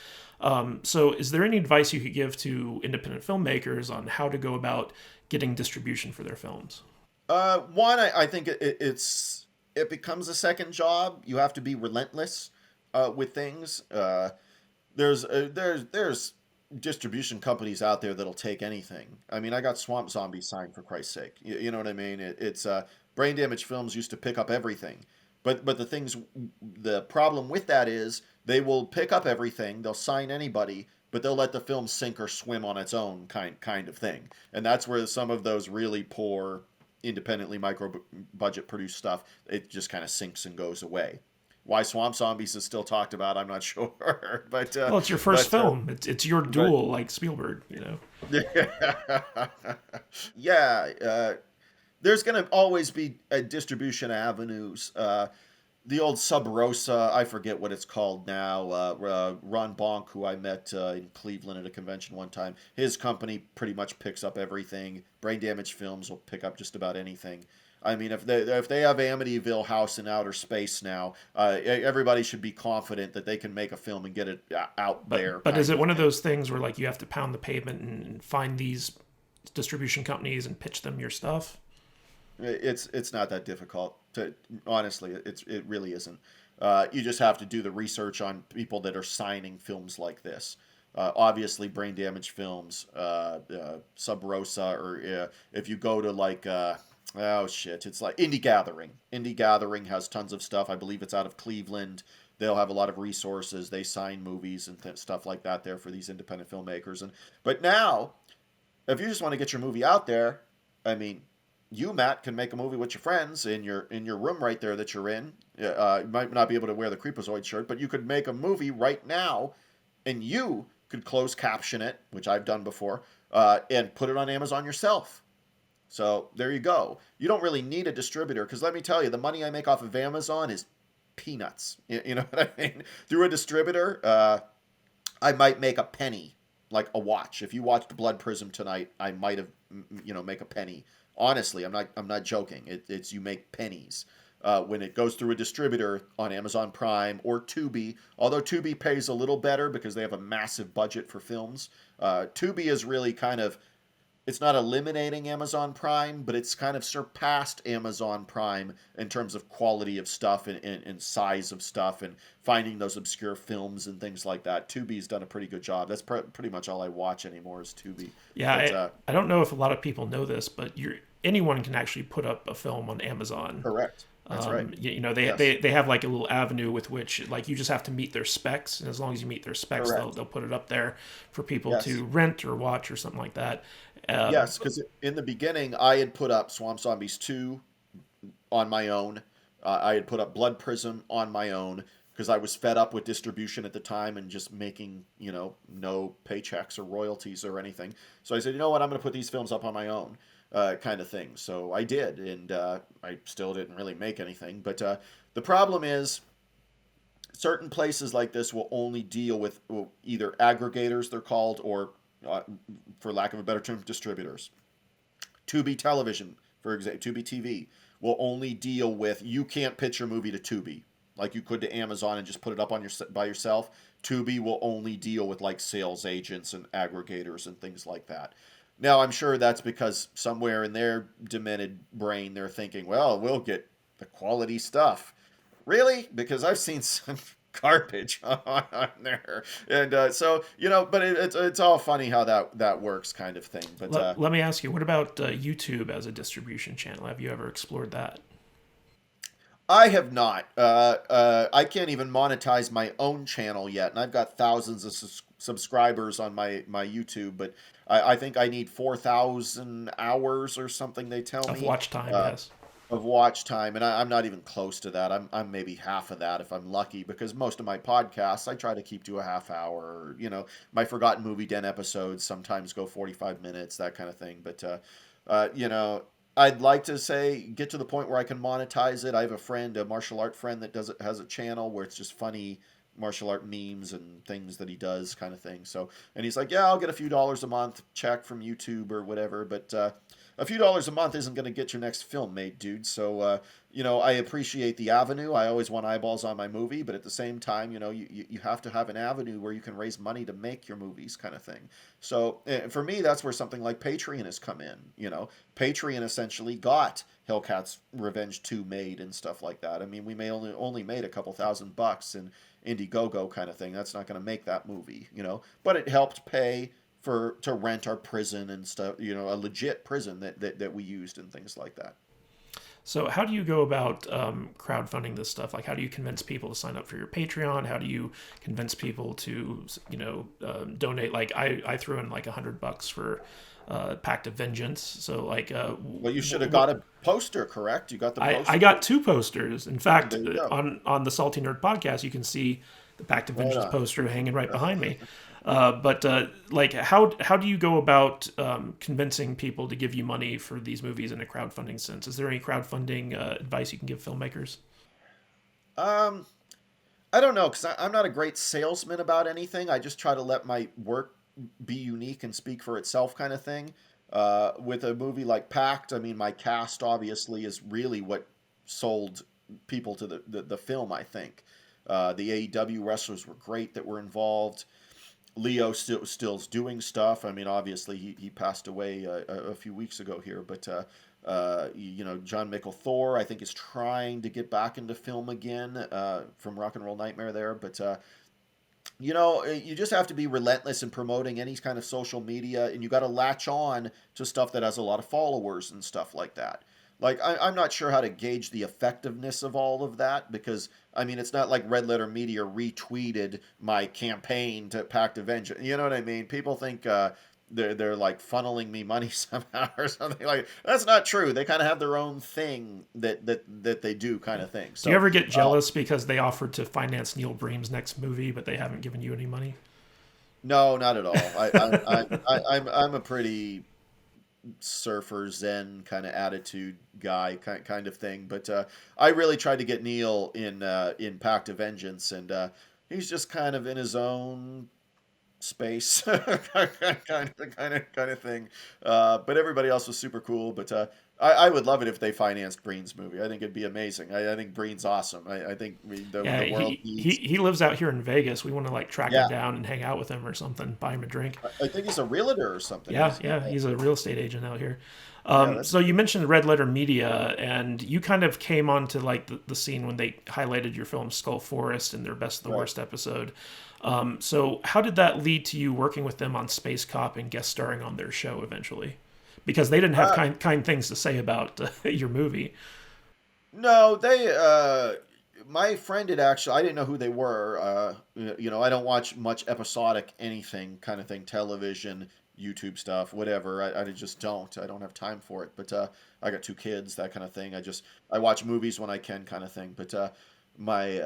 So is there any advice you could give to independent filmmakers on how to go about getting distribution for their films? One, I think it becomes a second job. You have to be relentless with things. There's distribution companies out there that'll take anything. I mean, I got Swamp Zombie signed for Christ's sake. You know what I mean? It's Brain Damage Films used to pick up everything, but the problem with that is they will pick up everything. They'll sign anybody, but they'll let the film sink or swim on its own kind of thing. And that's where some of those really poor independently micro budget produced stuff, it just kind of sinks and goes away. Why Swamp Zombies is still talked about, I'm not sure. but Well, it's your first film. It's your but duel, like Spielberg. yeah, there's going to always be distribution avenues. The old Sub Rosa, I forget what it's called now. Ron Bonk, who I met in Cleveland at a convention one time, his company pretty much picks up everything. Brain Damage Films will pick up just about anything. I mean, if they have Amityville House in outer space now, everybody should be confident that they can make a film and get it out there. But is kind it of one of thing. those things where you have to pound the pavement and find these distribution companies and pitch them your stuff? It's not that difficult. Honestly, it really isn't. You just have to do the research on people that are signing films like this. Obviously, Brain Damage Films, Sub Rosa, or if you go to oh shit, it's like Indie Gathering. Indie Gathering has tons of stuff. I believe it's out of Cleveland. They'll have a lot of resources. They sign movies and stuff like that there for these independent filmmakers. But now, if you just want to get your movie out there, I mean, you, Matt, can make a movie with your friends in your room right there that you're in. You might not be able to wear the Creepazoid shirt, but you could make a movie right now, and you could close caption it, which I've done before, and put it on Amazon yourself. So there you go. You don't really need a distributor because let me tell you, the money I make off of Amazon is peanuts. You know what I mean? Through a distributor, I might make a penny, like a watch. If you watched Blood Prism tonight, I might have, make a penny. Honestly, I'm not joking. It's you make pennies when it goes through a distributor on Amazon Prime or Tubi. Although Tubi pays a little better because they have a massive budget for films. Tubi is really kind of, it's not eliminating Amazon Prime, but it's kind of surpassed Amazon Prime in terms of quality of stuff and size of stuff and finding those obscure films and things like that. Tubi's done a pretty good job. That's pretty much all I watch anymore is Tubi. Yeah, But, I don't know if a lot of people know this, but anyone can actually put up a film on Amazon. correct. That's right. They, Yes. they have like a little avenue with which like you just have to meet their specs, and as long as you meet their specs, Correct. they'll put it up there for people Yes. to rent or watch or something like that. Yes, because in the beginning, I had put up Swamp Zombies 2 on my own. I had put up Blood Prism on my own because I was fed up with distribution at the time and just making, no paychecks or royalties or anything. So I said, you know what, I'm going to put these films up on my own, kind of thing. So I did, and I still didn't really make anything. But the problem is, certain places like this will only deal with either aggregators, they're called, or, for lack of a better term, distributors. Tubi Television, for example, Tubi TV will only deal with, you can't pitch your movie to Tubi like you could to Amazon and just put it up on by yourself. Tubi will only deal with like sales agents and aggregators and things like that. Now I'm sure that's because somewhere in their demented brain they're thinking, well, we'll get the quality stuff. Really? Because I've seen some garbage on there, and but it's all funny how that works, kind of thing. But let me ask you, what about YouTube as a distribution channel? Have you ever explored that? I have not. I can't even monetize my own channel yet, and I've got thousands of subscribers on my YouTube, but I think I need 4,000 hours or something. They tell Of me watch time, uh, yes. of watch time, and I'm not even close to that. I'm maybe half of that if I'm lucky, because most of my podcasts I try to keep to a half hour. Or, my Forgotten Movie Den episodes sometimes go 45 minutes, that kind of thing. But I'd like to say get to the point where I can monetize it. I have a friend, a martial art friend, that has a channel where it's just funny martial art memes and things that he does, kind of thing. So, and he's like, yeah, I'll get a few dollars a month check from YouTube or whatever, but a few dollars a month isn't going to get your next film made, dude. So, I appreciate the avenue. I always want eyeballs on my movie, but at the same time, you have to have an avenue where you can raise money to make your movies, kind of thing. So, for me, that's where something like Patreon has come in. Patreon essentially got Hellcat's Revenge 2 made and stuff like that. I mean, we may only made a couple $1,000 in Indiegogo, kind of thing. That's not going to make that movie, but it helped pay to rent our prison and stuff, a legit prison that we used and things like that. So how do you go about crowdfunding this stuff? Like, how do you convince people to sign up for your Patreon? How do you convince people to, donate? Like, I threw in like $100 for Pact of Vengeance. So like, Well, you should have got a poster, correct? You got the poster. I got 2 posters. In fact, There you go. on the Salty Nerd podcast, you can see the Pact of Right Vengeance on. poster hanging right behind me. But like, how do you go about convincing people to give you money for these movies in a crowdfunding sense? Is there any crowdfunding advice you can give filmmakers? Um, I don't know, because I'm not a great salesman about anything. I just try to let my work be unique and speak for itself, kind of thing. With a movie like Pact, I mean, my cast obviously is really what sold people to the film, I think. The AEW wrestlers were great that were involved. Leo still's doing stuff. I mean, obviously he passed away a few weeks ago here, but John Michael Thor, I think, is trying to get back into film again from Rock and Roll Nightmare there. But you just have to be relentless in promoting any kind of social media, and you got to latch on to stuff that has a lot of followers and stuff like that. Like, I'm not sure how to gauge the effectiveness of all of that, because, I mean, it's not like Red Letter Media retweeted my campaign to Pact of Vengeance. You know what I mean? People think they're like funneling me money somehow or something. Like, that's not true. They kind of have their own thing that they do, kind of thing. So, Do you ever get jealous because they offered to finance Neil Bream's next movie, but they haven't given you any money? no, not at all. I'm a pretty surfer Zen kind of attitude guy kind of thing. But I really tried to get Neil in Pact of Vengeance, and he's just kind of in his own space kind of thing. But everybody else was super cool. But I would love it if they financed Breen's movie. I think it'd be amazing. I think Breen's awesome. I think Yeah, the world needs. he lives out here in Vegas. We want to like track him Yeah, down and hang out with him or something, buy him a drink. I think he's a realtor or something, Yeah, isn't he? yeah, he's a real estate agent out here. Yeah, that's So you mentioned Red Letter Media, and you kind of came onto like the scene when they highlighted your film Skull Forest in their Best of the right. Worst episode. So how did that lead to you working with them on Space Cop and guest starring on their show eventually? Because they didn't have Uh, kind things to say about your movie. no, they. My friend had actually. I didn't know who they were. I don't watch much episodic anything kind of thing, television, YouTube stuff, whatever. I just don't. I don't have time for it. But I got two kids, that kind of thing. I watch movies when I can, kind of thing. But my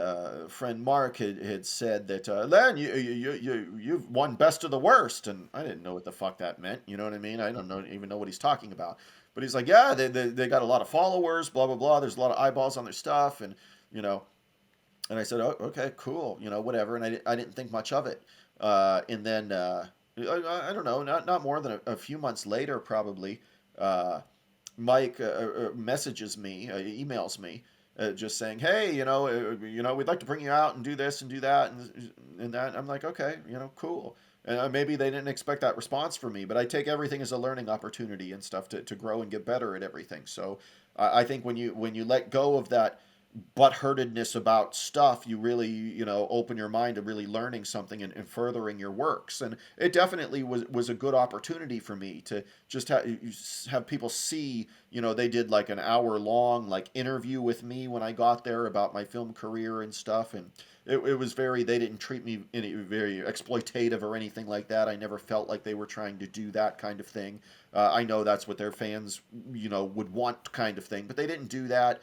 friend Mark had said that Len, you've won Best of the Worst, and I didn't know what the fuck that meant. You know what I mean? I don't even know what he's talking about. But he's like, yeah, they got a lot of followers, blah blah blah. There's a lot of eyeballs on their stuff, and you know. And I said, oh, okay, cool, whatever. And I didn't think much of it. And then I don't know, not more than a few months later, probably. Uh, Mike messages me, emails me, just saying, "Hey, we'd like to bring you out and do this and do that and that." I'm like, "Okay, cool." And maybe they didn't expect that response from me, but I take everything as a learning opportunity and stuff to grow and get better at everything. So I think when you let go of that butthurtedness about stuff, you really, open your mind to really learning something and furthering your works. And it definitely was a good opportunity for me to just have people see, they did like an hour long like interview with me when I got there about my film career and stuff. And it was they didn't treat me any very exploitative or anything like that. I never felt like they were trying to do that kind of thing. I know that's what their fans, would want kind of thing, but they didn't do that.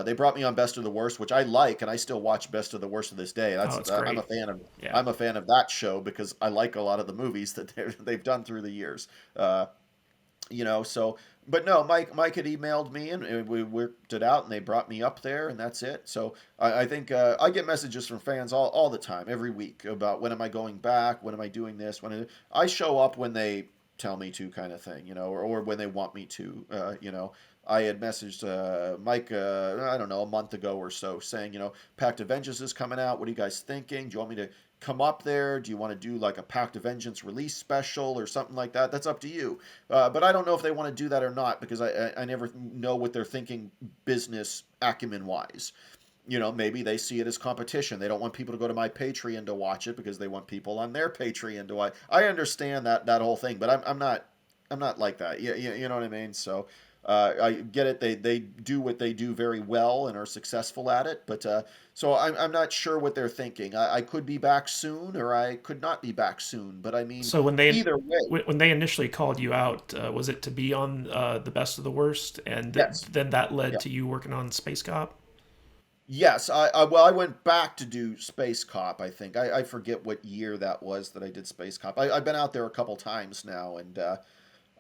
They brought me on Best of the Worst, which I like, and I still watch Best of the Worst to this day. Oh, it's I'm a great. fan of Yeah. I'm a fan of that show because I like a lot of the movies that they've done through the years. So but no, Mike had emailed me and we worked it out, and they brought me up there, and that's it. So I think I get messages from fans all the time, every week, about when am I going back, when am I doing this, I show up when they tell me to, kind of thing, or when they want me to. I had messaged Mike, I don't know, a month ago or so, saying, Pact of Vengeance is coming out. What are you guys thinking? Do you want me to come up there? Do you want to do like a Pact of Vengeance release special or something like that? That's up to you. But I don't know if they want to do that or not, because I never know what they're thinking business acumen wise. Maybe they see it as competition. They don't want people to go to my Patreon to watch it because they want people on their Patreon to watch. I understand that whole thing, but I'm not like that. Yeah, you know what I mean. So I get it. They do what they do very well and are successful at it. But so I'm not sure what they're thinking. I could be back soon, or I could not be back soon. But I mean, So either way, when they initially called you out, was it to be on the Best of the Worst, and yes. then that led Yeah. to you working on Space Cop? Yes, I went back to do Space Cop. I think I forget what year that was that I did Space Cop. I've been out there a couple times now, and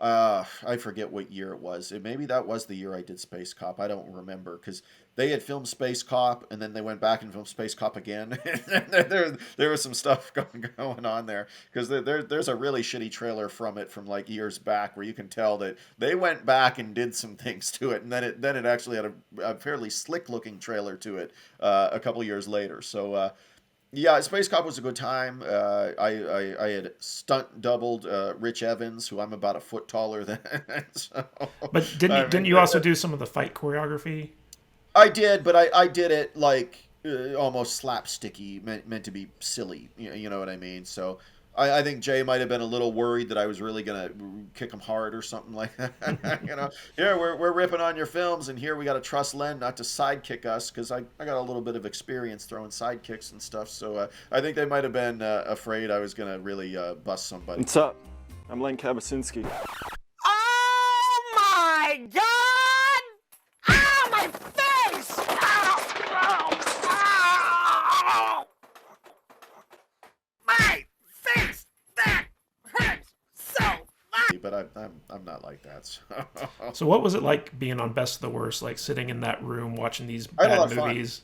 I forget what year it was. Maybe that was the year I did Space Cop. I don't remember, because they had filmed Space Cop and then they went back and filmed Space Cop again. there was some stuff going on there, because there's a really shitty trailer from it from like years back where you can tell that they went back and did some things to it, and then it actually had a fairly slick looking trailer to it a couple years later. So. Yeah, Space Cop was a good time. I had stunt doubled Rich Evans, who I'm about a foot taller than. So But didn't I didn't mean, you also do some of the fight choreography? I did, but I did it like almost slapsticky, meant to be silly. You know what I mean? So I think Jay might have been a little worried that I was really gonna kick him hard or something like that. Here we're ripping on your films, and here we got to trust Len not to sidekick us, because I got a little bit of experience throwing sidekicks and stuff. So I think they might have been afraid I was gonna really bust somebody. What's up? I'm Len Kabasinski. Oh my God! Ow, my face! Ow! Ow! Ow! My face! That hurts so much! But I'm I'm not like that. So. So what was it like being on Best of the Worst, like sitting in that room watching these I had a lot bad of fun. movies?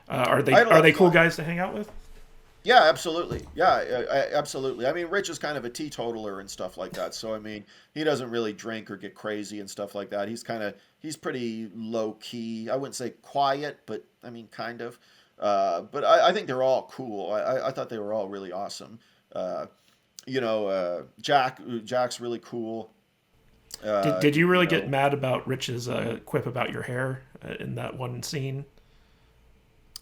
I had a Are lot they of cool fun. guys to hang out with? Yeah, absolutely. Yeah, absolutely. I mean, Rich is kind of a teetotaler and stuff like that. So I mean, he doesn't really drink or get crazy and stuff like that. He's pretty low key. I wouldn't say quiet, but I mean, kind of. But I think they're all cool. I thought they were all really awesome. Uh, Jack's really cool. Did you You really get know, mad about Rich's quip about your hair in that one scene?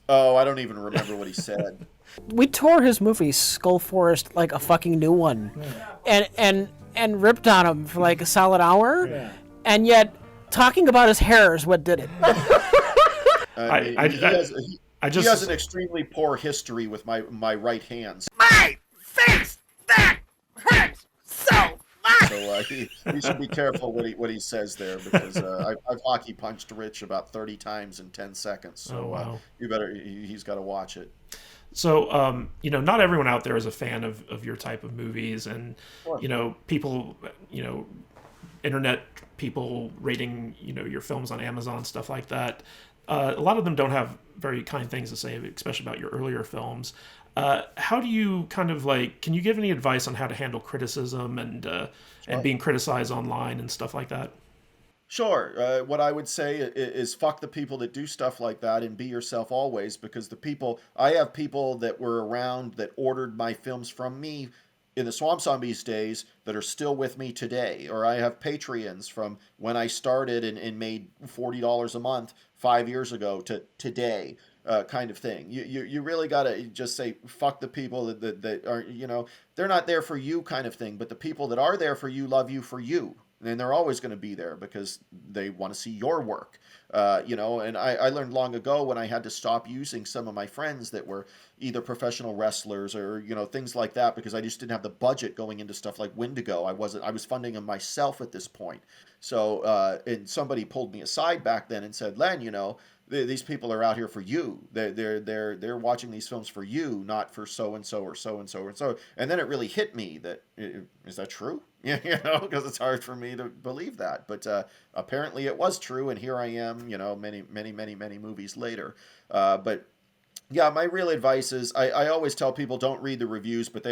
oh, I don't even remember what he said. We tore his movie Skull Forest like a fucking new one, and ripped on him for like a solid hour, and yet talking about his hair is what did it. I mean, I he has just an extremely poor history with my right hands. My face! That hurts so much! So he should be careful what he says there because I've hockey punched Rich about 30 times in 10 seconds. So Oh, wow. he's got to watch it. So, not everyone out there is a fan of your type of movies, and Sure. people, internet people rating, your films on Amazon, stuff like that. A lot of them don't have very kind things to say, especially about your earlier films. How do you kind of like? Can you give any advice on how to handle criticism and being criticized online and stuff like that? Sure. What I would say is fuck the people that do stuff like that and be yourself always, because I have people that were around that ordered my films from me in the Swamp Zombies days that are still with me today. Or I have Patreons from when I started and made $40 a month 5 years ago to today. Kind of thing. You really got to just say fuck the people that are, they're not there for you kind of thing, but the people that are there for you love you for you. And they're always going to be there because they want to see your work. And I learned long ago when I had to stop using some of my friends that were either professional wrestlers or, things like that, because I just didn't have the budget going into stuff like Wendigo. I was funding them myself at this point. So, and somebody pulled me aside back then and said, Len, these people are out here for you. They're watching these films for you, not for so and so or so and so or so. And then it really hit me that is that true? Because it's hard for me to believe that. But apparently it was true, and here I am. Many movies later. But yeah, my real advice is I always tell people don't read the reviews, but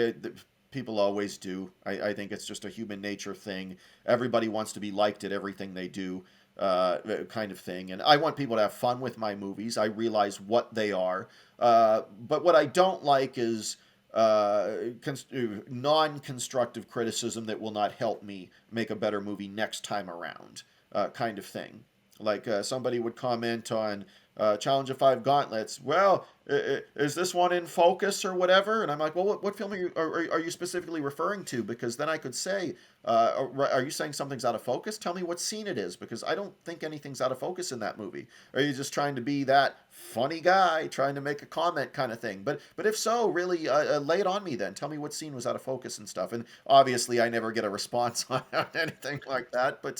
people always do. I think it's just a human nature thing. Everybody wants to be liked at everything they do. Kind of thing. And I want people to have fun with my movies. I realize what they are. But what I don't like is non-constructive criticism that will not help me make a better movie next time around, kind of thing. Like somebody would comment on Challenge of Five Gauntlets. Well, is this one in focus or whatever? And I'm like, well, what film are you specifically referring to? Because then I could say, are you saying something's out of focus? Tell me what scene it is, because I don't think anything's out of focus in that movie. Are you just trying to be that funny guy trying to make a comment kind of thing? But if so, really lay it on me then. Tell me what scene was out of focus and stuff. And obviously I never get a response on anything like that. But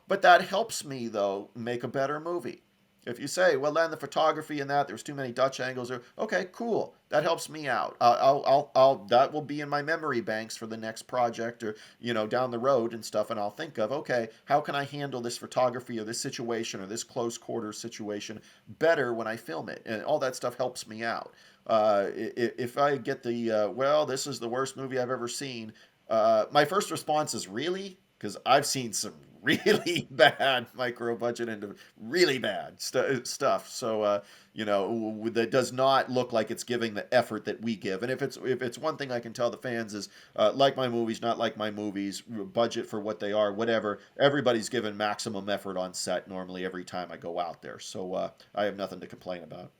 but that helps me though make a better movie. If you say, well, then the photography and there's too many Dutch angles. Okay, cool. That helps me out. That will be in my memory banks for the next project or, down the road and stuff. And I'll think of, okay, how can I handle this photography or this situation or this close quarters situation better when I film it? And all that stuff helps me out. If I get this is the worst movie I've ever seen, my first response is really, because I've seen some really bad micro budget and really bad stuff. So that does not look like it's giving the effort that we give. And if it's one thing I can tell the fans is like my movies, not like my movies, budget for what they are, whatever. Everybody's given maximum effort on set normally every time I go out there. So I have nothing to complain about.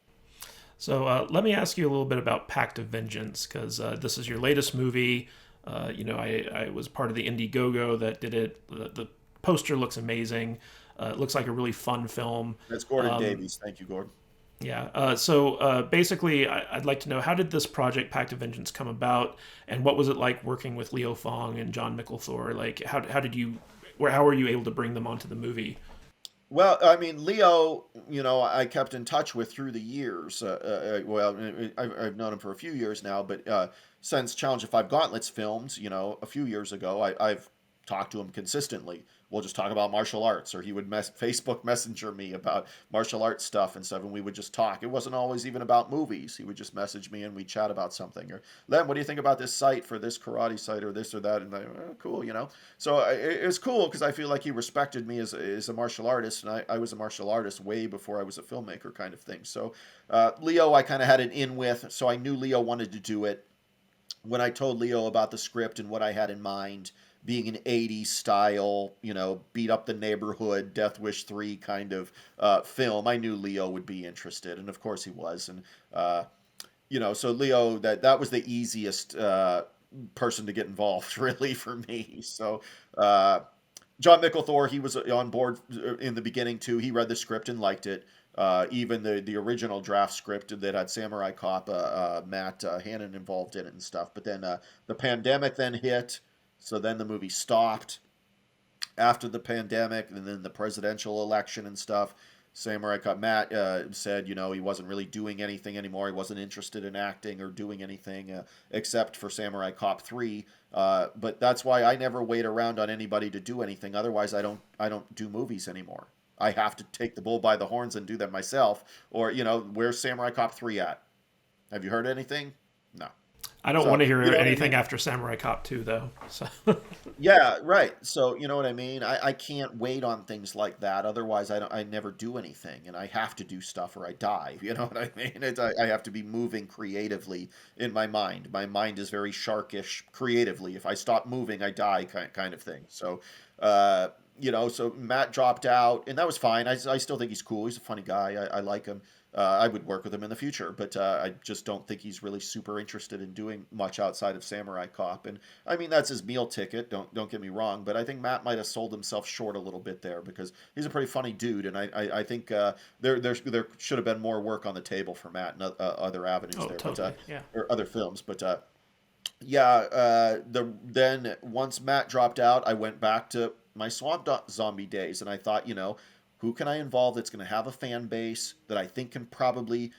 So let me ask you a little bit about Pact of Vengeance, because this is your latest movie. I was part of the Indiegogo that did it. The poster looks amazing. It looks like a really fun film. That's Gordon Davies. Thank you, Gordon. Yeah. So basically, I'd like to know, how did this project, Pact of Vengeance, come about, and what was it like working with Leo Fong and John Micklethor? Like, how were you able to bring them onto the movie? Well, I mean, Leo, I kept in touch with through the years. I've known him for a few years now, but since Challenge of Five Gauntlets filmed, a few years ago, I've talk to him consistently. We'll just talk about martial arts, or he would Facebook Messenger me about martial arts stuff and stuff, and we would just talk. It wasn't always even about movies. He would just message me and we'd chat about something. Or, Len, what do you think about this site for this karate site or this or that? And cool, So it was cool because I feel like he respected me as a martial artist, and I was a martial artist way before I was a filmmaker kind of thing. So Leo, I kind of had an in with, so I knew Leo wanted to do it. When I told Leo about the script and what I had in mind, being an 80s style, beat up the neighborhood, Death Wish 3 kind of film, I knew Leo would be interested. And of course he was. And, so Leo, that was the easiest person to get involved, really, for me. So John Micklethor, he was on board in the beginning, too. He read the script and liked it. Even the original draft script that had Samurai Cop, Matt Hannon involved in it and stuff. But then the pandemic then hit, so then the movie stopped. After the pandemic, and then the presidential election and stuff, Samurai Cop, Matt said, he wasn't really doing anything anymore. He wasn't interested in acting or doing anything except for Samurai Cop 3. But that's why I never wait around on anybody to do anything. Otherwise, I don't do movies anymore. I have to take the bull by the horns and do that myself. Or, where's Samurai Cop 3 at? Have you heard anything? No. I don't want to hear anything after Samurai Cop 2, though. So. Yeah, right. So, you know what I mean? I can't wait on things like that. Otherwise, I never do anything. And I have to do stuff or I die. You know what I mean? I have to be moving creatively in my mind. My mind is very sharkish creatively. If I stop moving, I die kind of thing. So, so Matt dropped out, and that was fine. I still think he's cool. He's a funny guy. I like him. I would work with him in the future, but I just don't think he's really super interested in doing much outside of Samurai Cop. And I mean, that's his meal ticket. Don't get me wrong, but I think Matt might have sold himself short a little bit there because he's a pretty funny dude, and I think there should have been more work on the table for Matt and other avenues there, totally. Or other films, but. Then once Matt dropped out, I went back to my Swamp Zombie days, and I thought, who can I involve that's going to have a fan base that I think can probably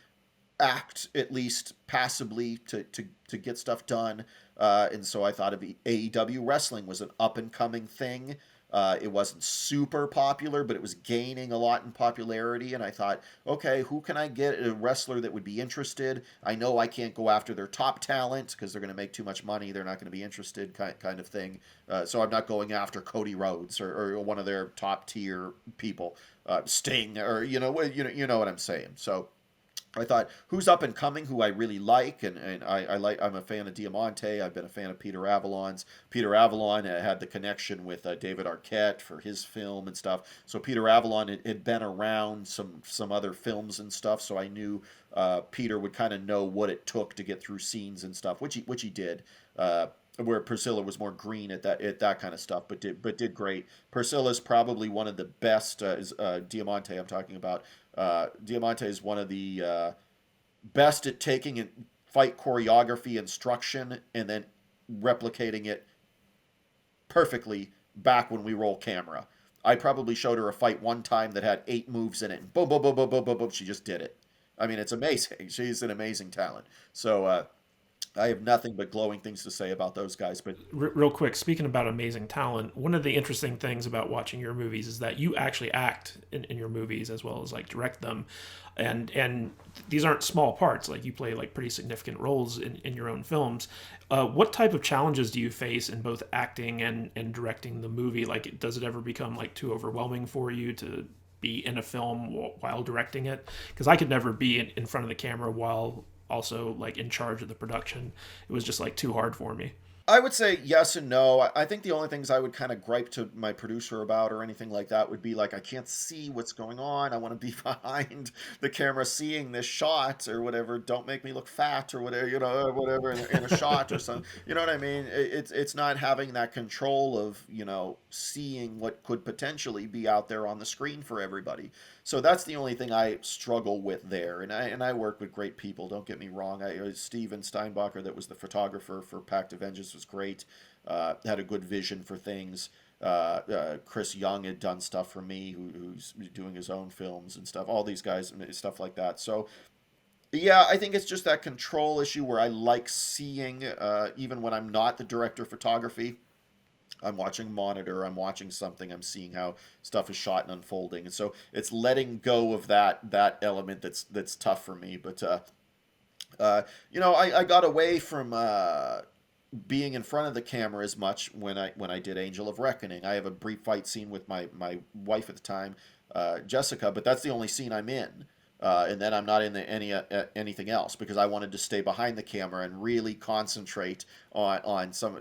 act at least passably to get stuff done. And so I thought of AEW wrestling was an up and coming thing. It wasn't super popular, but it was gaining a lot in popularity. And I thought, okay, who can I get a wrestler that would be interested? I know I can't go after their top talent because they're going to make too much money. They're not going to be interested kind of thing. So I'm not going after Cody Rhodes or one of their top tier people, Sting, or, you know what I'm saying. So I thought, who's up and coming, who I really like, and I'm a fan of Diamante. I've been a fan of Peter Avalon's. Peter Avalon had the connection with David Arquette for his film and stuff. So Peter Avalon had been around some other films and stuff. So I knew Peter would kind of know what it took to get through scenes and stuff, which he did. Where Priscilla was more green at that kind of stuff, but did great. Priscilla's probably one of the best. Diamante, I'm talking about. Diamante is one of the best at taking fight choreography instruction and then replicating it perfectly back when we roll camera. I probably showed her a fight one time that had 8 moves in it, and boom, boom, boom, boom, boom, boom, boom, she just did it. I mean, it's amazing. She's an amazing talent. So I have nothing but glowing things to say about those guys. But real quick, speaking about amazing talent, one of the interesting things about watching your movies is that you actually act in your movies as well as like direct them, and these aren't small parts. Like you play like pretty significant roles in your own films. What type of challenges do you face in both acting and directing the movie? Like, does it ever become like too overwhelming for you to be in a film while directing it? Because I could never be in front of the camera while also like in charge of the production. It was just like too hard for me. I would say yes and no. I think the only things I would kind of gripe to my producer about or anything like that would be like, I can't see what's going on. I want to be behind the camera seeing this shot or whatever. Don't make me look fat or whatever, or whatever in a shot or something. You know what I mean? It's not having that control of, seeing what could potentially be out there on the screen for everybody. So that's the only thing I struggle with there. And I work with great people, don't get me wrong. Steven Steinbacher, that was the photographer for Pact of Vengeance, was great. Had a good vision for things. Chris Young had done stuff for me, who's doing his own films and stuff. All these guys, stuff like that. So yeah, I think it's just that control issue where I like seeing, even when I'm not the director of photography, I'm watching monitor, I'm watching something, I'm seeing how stuff is shot and unfolding. And so it's letting go of that element that's tough for me. But I got away from being in front of the camera as much when I did Angel of Reckoning. I have a brief fight scene with my wife at the time, Jessica, but that's the only scene I'm in. And then I'm not in anything else because I wanted to stay behind the camera and really concentrate on some,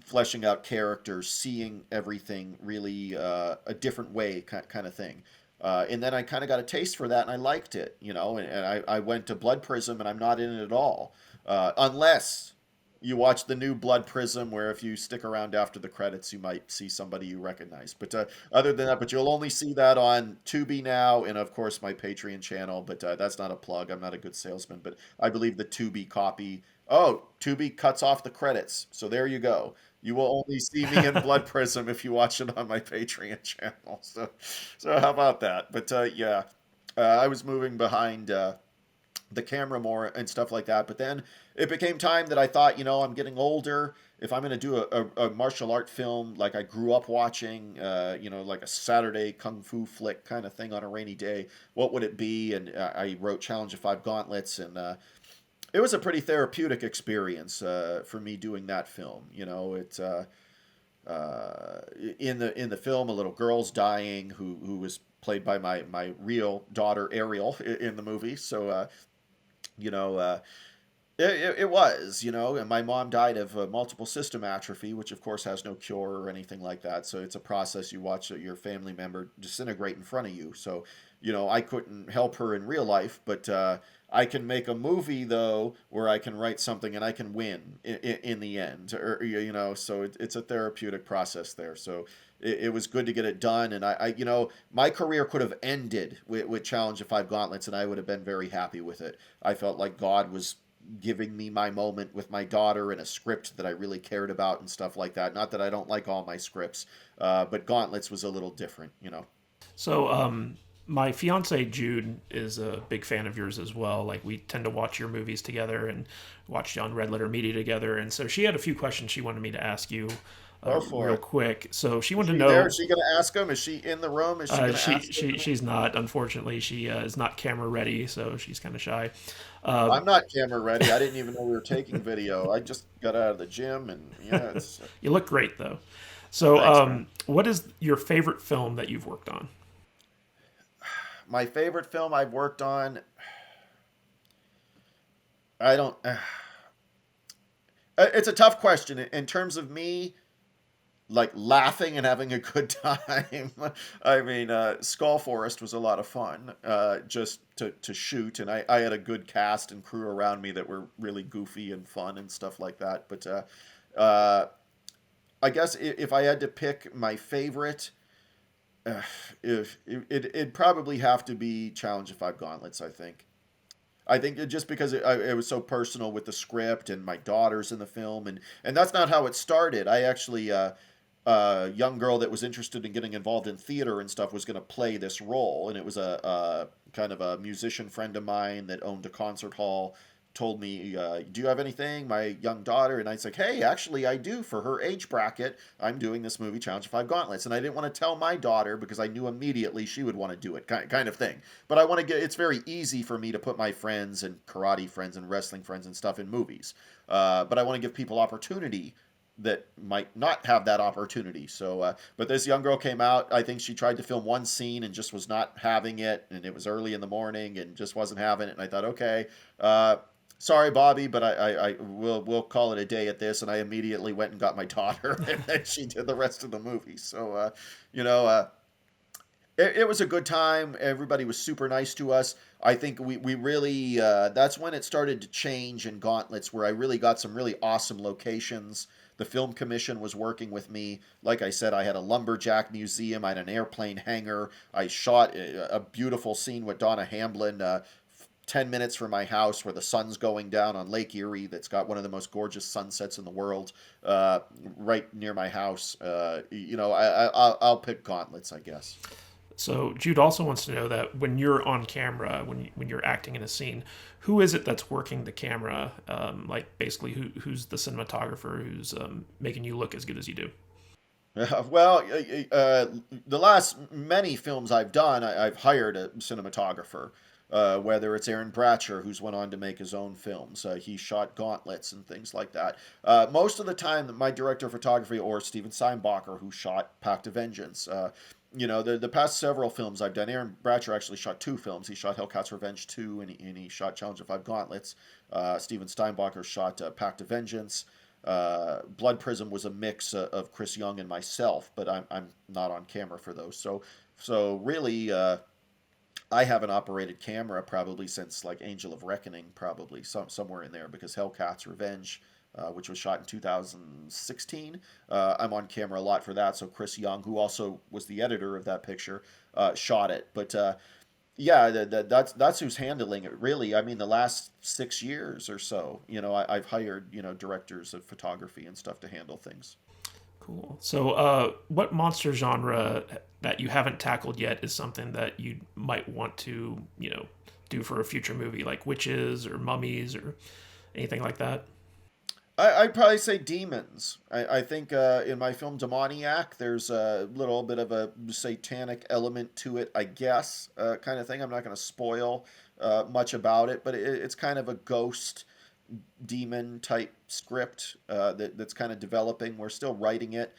fleshing out characters, seeing everything really a different way, kind of thing. And then I kind of got a taste for that, and I liked it, and I went to Blood Prism, and I'm not in it at all, unless you watch the new Blood Prism, where if you stick around after the credits, you might see somebody you recognize. But other than that, but you'll only see that on Tubi now, and of course my Patreon channel. But that's not a plug. I'm not a good salesman, but I believe the Tubi copy. Oh, Tubi cuts off the credits, so there you go. You will only see me in Blood Prism if you watch it on my Patreon channel. So how about that? But yeah, I was moving behind the camera more and stuff like that. But then it became time that I thought, I'm getting older. If I'm going to do a martial art film like I grew up watching, like a Saturday kung fu flick kind of thing on a rainy day, what would it be? And I wrote Challenge of Five Gauntlets, and it was a pretty therapeutic experience for me doing that film. It in the film, a little girl's dying who was played by my real daughter Ariel in the movie. So it was, and my mom died of multiple system atrophy, which of course has no cure or anything like that. So it's a process. You watch your family member disintegrate in front of you. So, I couldn't help her in real life, but I can make a movie though where I can write something and I can win in the end, or so it's a therapeutic process there. So it was good to get it done, and I my career could have ended with Challenge of Five Gauntlets, and I would have been very happy with it. I felt like God was giving me my moment with my daughter in a script that I really cared about and stuff like that. Not that I don't like all my scripts, but Gauntlets was a little different. So, my fiance Jude is a big fan of yours as well. Like, we tend to watch your movies together and watch you on RedLetterMedia together. And so she had a few questions she wanted me to ask you real quick. So she wanted to know. Is she going to ask him? Is she in the room? Is she going to ask him? She's not. Unfortunately, she is not camera ready, so she's kind of shy. I'm not camera ready. I didn't even know we were taking video. I just got out of the gym, and yeah, it's. You look great though. So, thanks, what is your favorite film that you've worked on? My favorite film I've worked on, I don't. It's a tough question in terms of me, like laughing and having a good time. I mean, Skull Forest was a lot of fun, just to shoot, and I had a good cast and crew around me that were really goofy and fun and stuff like that. But I guess if I had to pick my favorite. If it'd probably have to be Challenge of Five Gauntlets, I think. Just because it was so personal with the script and my daughter's in the film, and that's not how it started. I actually, a young girl that was interested in getting involved in theater and stuff was going to play this role, and it was a kind of a musician friend of mine that owned a concert hall told me, do you have anything? My young daughter. And I was like, hey, actually I do. For her age bracket, I'm doing this movie, Challenge of Five Gauntlets. And I didn't want to tell my daughter because I knew immediately she would want to do it, kind of thing. But I want to it's very easy for me to put my friends and karate friends and wrestling friends and stuff in movies. But I want to give people opportunity that might not have that opportunity. So, but this young girl came out. I think she tried to film one scene and just was not having it. And it was early in the morning and just wasn't having it. And I thought, okay, sorry, Bobby, but we'll call it a day at this. And I immediately went and got my daughter, and then she did the rest of the movie. So, it was a good time. Everybody was super nice to us. I think we really, that's when it started to change in Gauntlets, where I really got some really awesome locations. The film commission was working with me. Like I said, I had a lumberjack museum. I had an airplane hangar. I shot a beautiful scene with Donna Hamblin, 10 minutes from my house where the sun's going down on Lake Erie. That's got one of the most gorgeous sunsets in the world, right near my house. I'll pick Gauntlets, I guess. So Jude also wants to know that when you're on camera, when you're acting in a scene, who is it that's working the camera? Like basically, who's the cinematographer who's making you look as good as you do? Well, the last many films I've done, I've hired a cinematographer. Whether it's Aaron Bratcher, who's went on to make his own films, he shot Gauntlets and things like that. Most of the time, my director of photography, or Steven Steinbacher, who shot Pact of Vengeance. The past several films I've done, Aaron Bratcher actually shot two films. He shot Hellcat's Revenge 2, and he shot Challenge of Five Gauntlets. Steven Steinbacher shot Pact of Vengeance. Blood Prism was a mix of Chris Young and myself, but I'm not on camera for those. So really, I haven't operated camera probably since like Angel of Reckoning, probably somewhere in there, because Hellcat's Revenge, which was shot in 2016, I'm on camera a lot for that. So Chris Young, who also was the editor of that picture, shot it. But yeah, that's who's handling it, really. I mean, the last 6 years or so, I've hired, directors of photography and stuff to handle things. Cool. So, what monster genre that you haven't tackled yet is something that you might want to, do for a future movie, like witches or mummies or anything like that? I'd probably say demons. I think in my film Demoniac, there's a little bit of a satanic element to it, I guess, kind of thing. I'm not going to spoil much about it, but it's kind of a ghost demon type script that's kind of developing. We're still writing it.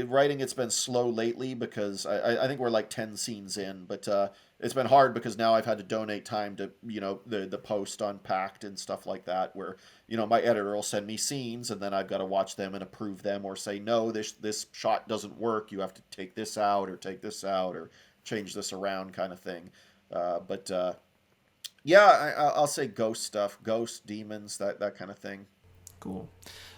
Writing it's been slow lately because I think we're like 10 scenes in, but it's been hard because now I've had to donate time to the post on Pact and stuff like that, where my editor will send me scenes and then I've got to watch them and approve them, or say no, this shot doesn't work, you have to take this out or change this around, kind of thing. But yeah, I'll say ghost stuff, ghosts, demons, that kind of thing. Cool.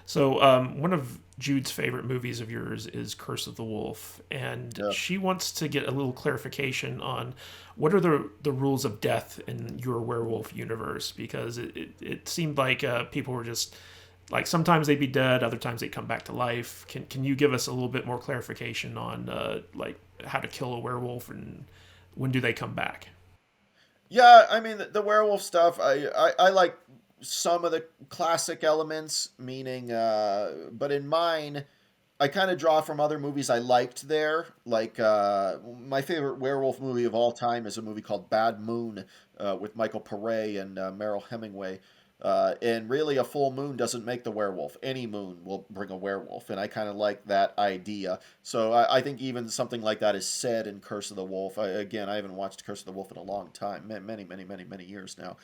So, one of Jude's favorite movies of yours is Curse of the Wolf, and Yeah. she wants to get a little clarification on what are the rules of death in your werewolf universe, because it seemed like people were just like sometimes they'd be dead, other times they'd come back to life. Can you give us a little bit more clarification on like how to kill a werewolf and when do they come back? Yeah, I mean the werewolf stuff. I like some of the classic elements, meaning, but in mine, I kind of draw from other movies I liked there. Like my favorite werewolf movie of all time is a movie called Bad Moon with Michael Pare and Merrill Hemingway. And really, a full moon doesn't make the werewolf. Any moon will bring a werewolf, and I kind of like that idea. So I think even something like that is said in Curse of the Wolf. Again, I haven't watched Curse of the Wolf in a long time, many years now.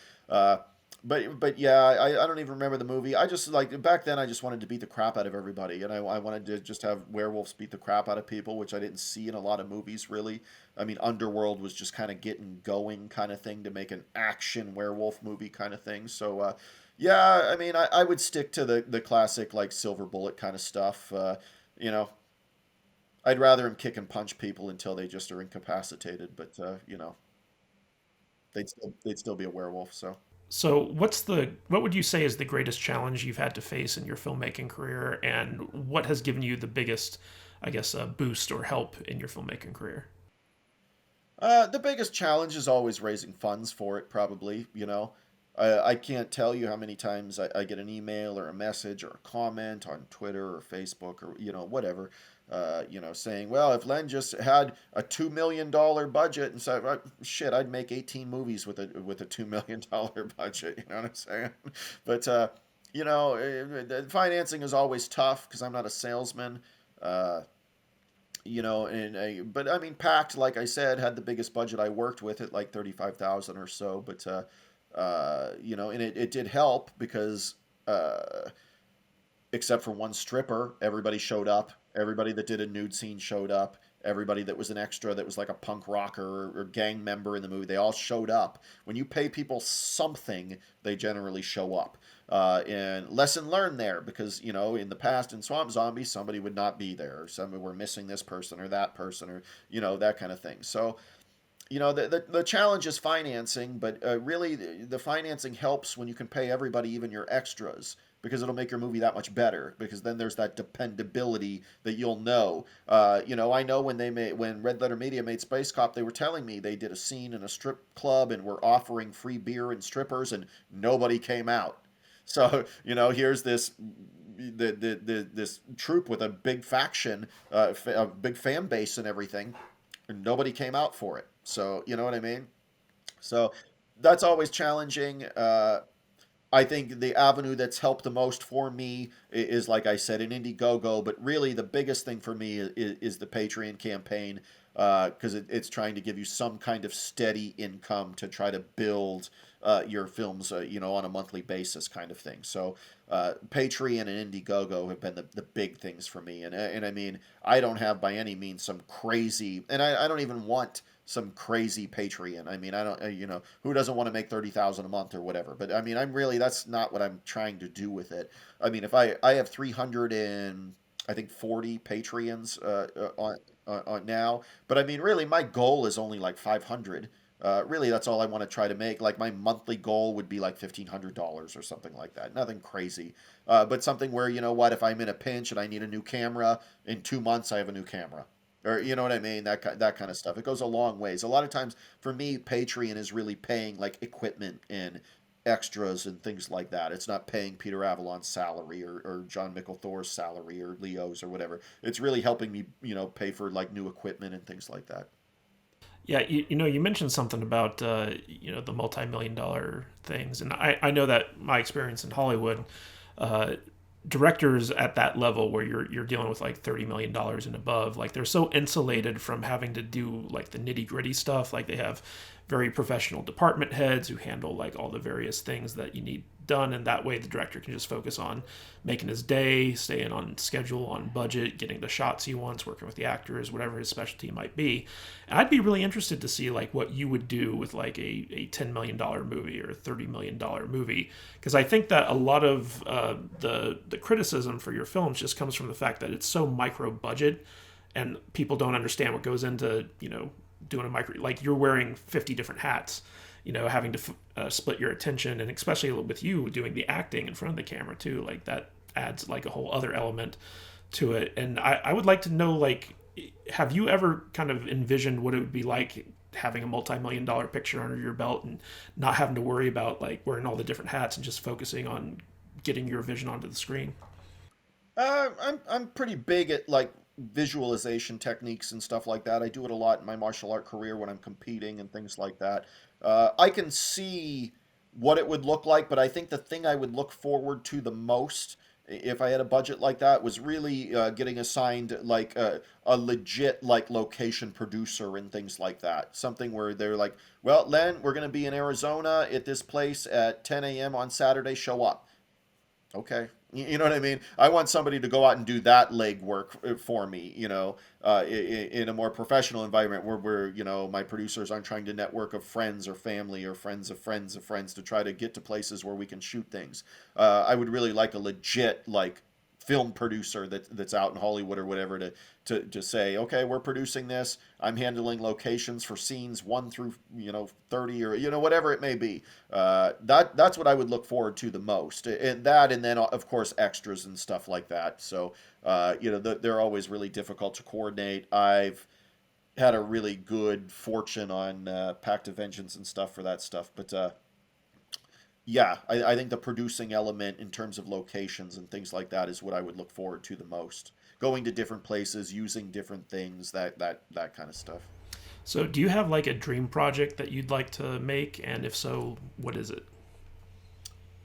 But yeah, I don't even remember the movie. I just like back then. I just wanted to beat the crap out of everybody, and I wanted to just have werewolves beat the crap out of people, which I didn't see in a lot of movies really. I mean, Underworld was just kind of getting going, kind of thing, to make an action werewolf movie, kind of thing. So yeah, I mean, I would stick to the classic like Silver Bullet kind of stuff. You know, I'd rather him kick and punch people until they just are incapacitated, but they'd still be a werewolf. So. So, what would you say is the greatest challenge you've had to face in your filmmaking career, and what has given you the biggest, I guess, boost or help in your filmmaking career? The biggest challenge is always raising funds for it, probably. I can't tell you how many times I get an email or a message or a comment on Twitter or Facebook or, whatever, saying, well, if Len just had a $2 million budget and said, "Well, shit, I'd make 18 movies with a $2 million budget," you know what I'm saying? But, the financing is always tough because I'm not a salesman. Uh, but I mean, Pact, like I said, had the biggest budget I worked with at like 35,000 or so. But and it did help because except for one stripper, everybody showed up. Everybody that did a nude scene showed up. Everybody that was an extra that was like a punk rocker or gang member in the movie, they all showed up. When you pay people something, they generally show up. And lesson learned there, because in the past in Swamp Zombie, somebody would not be there, or somebody were missing this person or that person, or that kind of thing. So the challenge is financing, but really the financing helps when you can pay everybody, even your extras. because it'll make your movie that much better, because then there's that dependability that you'll know. I know when Red Letter Media made Space Cop, they were telling me they did a scene in a strip club and were offering free beer and strippers, and nobody came out. So, here's this this troupe with a big faction, a big fan base and everything, and nobody came out for it. So, you know what I mean? So that's always challenging. I think the avenue that's helped the most for me is, like I said, an Indiegogo. But really, the biggest thing for me is the Patreon campaign, because it's trying to give you some kind of steady income to try to build your films, on a monthly basis, kind of thing. So Patreon and Indiegogo have been the big things for me. And I mean, I don't have by any means some crazy, and I don't even want some crazy Patreon. I mean, I don't, who doesn't want to make 30,000 a month or whatever? But I mean, that's not what I'm trying to do with it. I mean, if I have 300 and I think 40 Patreons on now, but I mean, really, my goal is only like 500. Really, that's all I want to try to make. Like, my monthly goal would be like $1,500 or something like that. Nothing crazy, but something where, if I'm in a pinch and I need a new camera, in 2 months I have a new camera. Or, you know what I mean? That kind of stuff. It goes a long ways. A lot of times, for me, Patreon is really paying like equipment and extras and things like that. It's not paying Peter Avalon's salary or John Micklethor's salary or Leo's or whatever. It's really helping me, pay for like new equipment and things like that. Yeah, you mentioned something about the multi-million-dollar things, and I know that my experience in Hollywood, directors at that level where you're dealing with like $30 million and above, like they're so insulated from having to do like the nitty-gritty stuff. Like they have very professional department heads who handle like all the various things that you need done, and that way the director can just focus on making his day, staying on schedule, on budget, getting the shots he wants, working with the actors, whatever his specialty might be. And I'd be really interested to see like what you would do with like a $10 million movie or a $30 million movie, because I think that a lot of the criticism for your films just comes from the fact that it's so micro budget and people don't understand what goes into doing a micro, like you're wearing 50 different hats, having to split your attention, and especially with you doing the acting in front of the camera too, like that adds like a whole other element to it. And I would like to know, like, have you ever kind of envisioned what it would be like having a multi-million-dollar picture under your belt and not having to worry about like wearing all the different hats and just focusing on getting your vision onto the screen? I'm pretty big at like visualization techniques and stuff like that. I do it a lot in my martial art career when I'm competing and things like that. I can see what it would look like, but I think the thing I would look forward to the most, if I had a budget like that, was really getting assigned like a legit like location producer and things like that. Something where they're like, well, Len, we're going to be in Arizona at this place at 10 a.m. on Saturday. Show up. Okay. You know what I mean? I want somebody to go out and do that legwork for me, in a more professional environment where my producers aren't trying to network of friends or family or friends of friends of friends to try to get to places where we can shoot things. I would really like a legit, like, film producer that's out in Hollywood or whatever to say, okay, we're producing this. I'm handling locations for scenes 1 through 30 or whatever it may be. That's what I would look forward to the most. And then of course extras and stuff like that. So they're always really difficult to coordinate. I've had a really good fortune on Pact of Vengeance and stuff for that stuff, but yeah, I think the producing element in terms of locations and things like that is what I would look forward to the most. Going to different places, using different things, that kind of stuff. So do you have like a dream project that you'd like to make? And if so, what is it?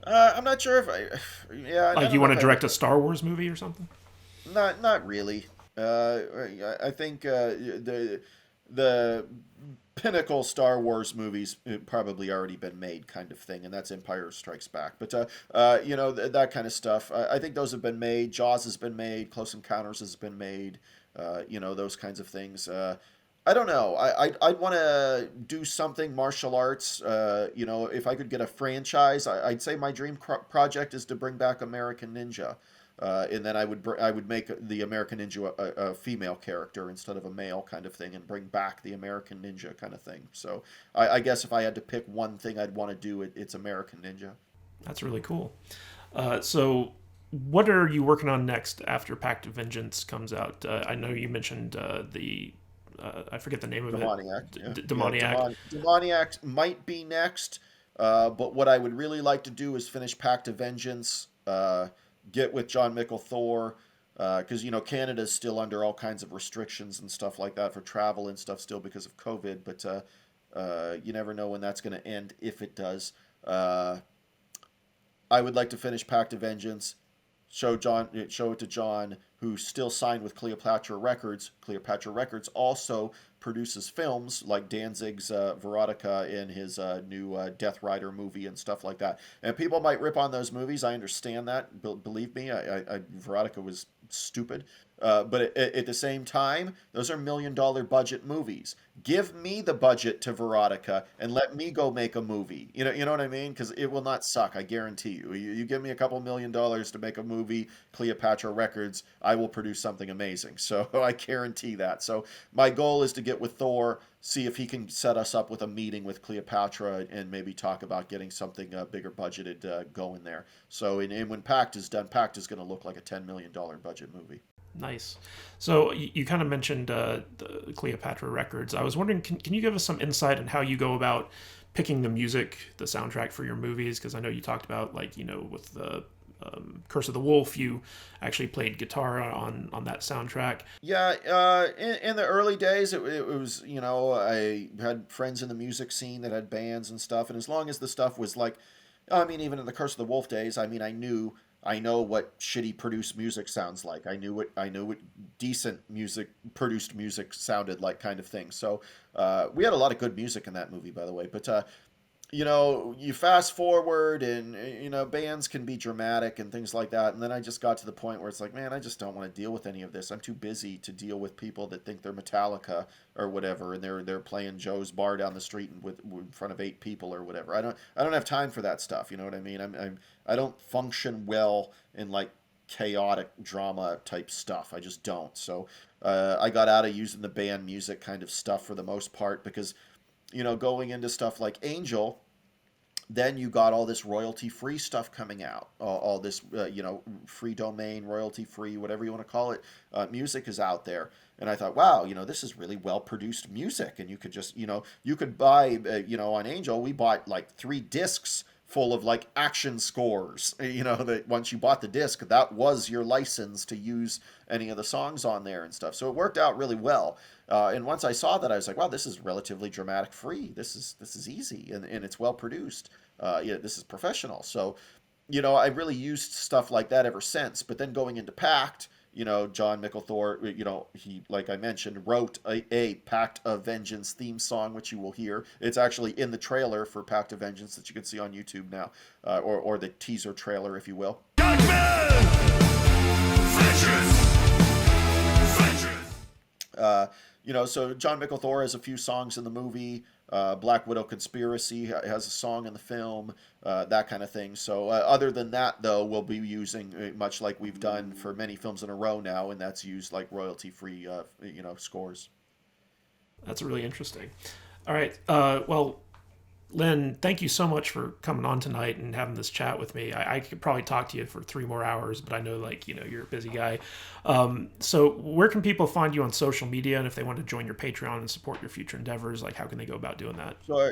I'm not sure if yeah. Like you want to direct a Star Wars movie or something? Not really. I think the pinnacle Star Wars movies probably already been made, kind of thing, and that's Empire Strikes Back. But that kind of stuff. I think those have been made. Jaws has been made. Close Encounters has been made. Those kinds of things. I don't know. I'd want to do something martial arts. If I could get a franchise, I'd say my dream project is to bring back American Ninja. And then I would make the American Ninja a female character instead of a male, kind of thing, and bring back the American Ninja kind of thing. So I guess if I had to pick one thing I'd want to do, it's American Ninja. That's really cool. So what are you working on next after Pact of Vengeance comes out? I know you mentioned the I forget the name of Demoniac. it. Yeah, yeah. Demoniac. Demoniac might be next. But what I would really like to do is finish Pact of Vengeance. Get with John Mickle Thor. Because Canada's still under all kinds of restrictions and stuff like that for travel and stuff still because of COVID. But you never know when that's going to end if it does. I would like to finish Pact of Vengeance, show it to John, who's still signed with Cleopatra Records. Cleopatra Records also produces films like Danzig's Veronica in his new Death Rider movie and stuff like that. And people might rip on those movies. I understand that. Believe me, Veronica was stupid. But at the same time, those are $1 million budget movies. Give me the budget to Veronica and let me go make a movie. You know what I mean? Because it will not suck. I guarantee you. You give me a couple $1 million to make a movie, Cleopatra Records, I will produce something amazing. So I guarantee that. So my goal is to get with Thor, see if he can set us up with a meeting with Cleopatra and maybe talk about getting something bigger budgeted going there. So and when Pact is done, Pact is going to look like a $10 million budget movie. Nice. So you kind of mentioned the Cleopatra Records. I was wondering, can you give us some insight on how you go about picking the music, the soundtrack for your movies? Because I know you talked about, like, with the Curse of the Wolf, you actually played guitar on that soundtrack. Yeah, in the early days, it was, I had friends in the music scene that had bands and stuff, and as long as the stuff was like, even in the Curse of the Wolf days, I know what shitty produced music sounds like. I knew what decent produced music sounded like, kind of thing. So we had a lot of good music in that movie, by the way. But you fast forward and, bands can be dramatic and things like that. And then I just got to the point where it's like, man, I just don't want to deal with any of this. I'm too busy to deal with people that think they're Metallica or whatever, and they're playing Joe's Bar down the street in front of 8 people or whatever. I don't have time for that stuff. You know what I mean? I don't function well in like chaotic drama type stuff. I just don't. So I got out of using the band music kind of stuff for the most part because going into stuff like Angel, then you got all this royalty-free stuff coming out, all this, free domain, royalty-free, whatever you want to call it, music is out there. And I thought, wow, this is really well-produced music. And you could just, you could buy, on Angel, we bought like 3 discs full of like action scores, that once you bought the disc, that was your license to use any of the songs on there and stuff. So it worked out really well. And once I saw that, I was like, wow, this is relatively dramatic free. This is easy and it's well produced. This is professional. So, I really used stuff like that ever since. But then going into Pact, John Mickle Thor, he, like I mentioned, wrote a Pact of Vengeance theme song, which you will hear. It's actually in the trailer for Pact of Vengeance that you can see on YouTube now, or the teaser trailer, if you will. So John Mickle Thor has a few songs in the movie. Black Widow Conspiracy has a song in the film, that kind of thing. So other than that, though, we'll be using, much like we've done for many films in a row now, and that's used like royalty-free, scores. That's really interesting. All right. Well, Len, thank you so much for coming on tonight and having this chat with me. I could probably talk to you for 3 more hours, but I know, you're a busy guy. So where can people find you on social media? And if they want to join your Patreon and support your future endeavors, how can they go about doing that? So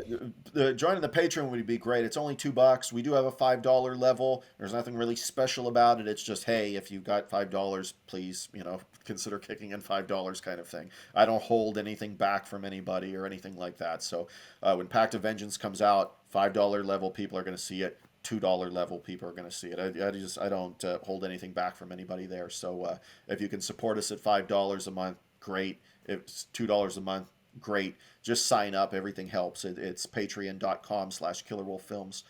joining the Patreon would be great. It's only $2. We do have a $5 level. There's nothing really special about it. It's just, hey, if you've got $5, please, consider kicking in $5 kind of thing. I don't hold anything back from anybody or anything like that. So when Pact of Vengeance comes out, $5 level people are going to see it. $2 level people are going to see it. I don't hold anything back from anybody there. So if you can support us at $5 a month, great. If it's $2 a month, great. Just sign up. Everything helps. It's patreon.com/killerwolffilms.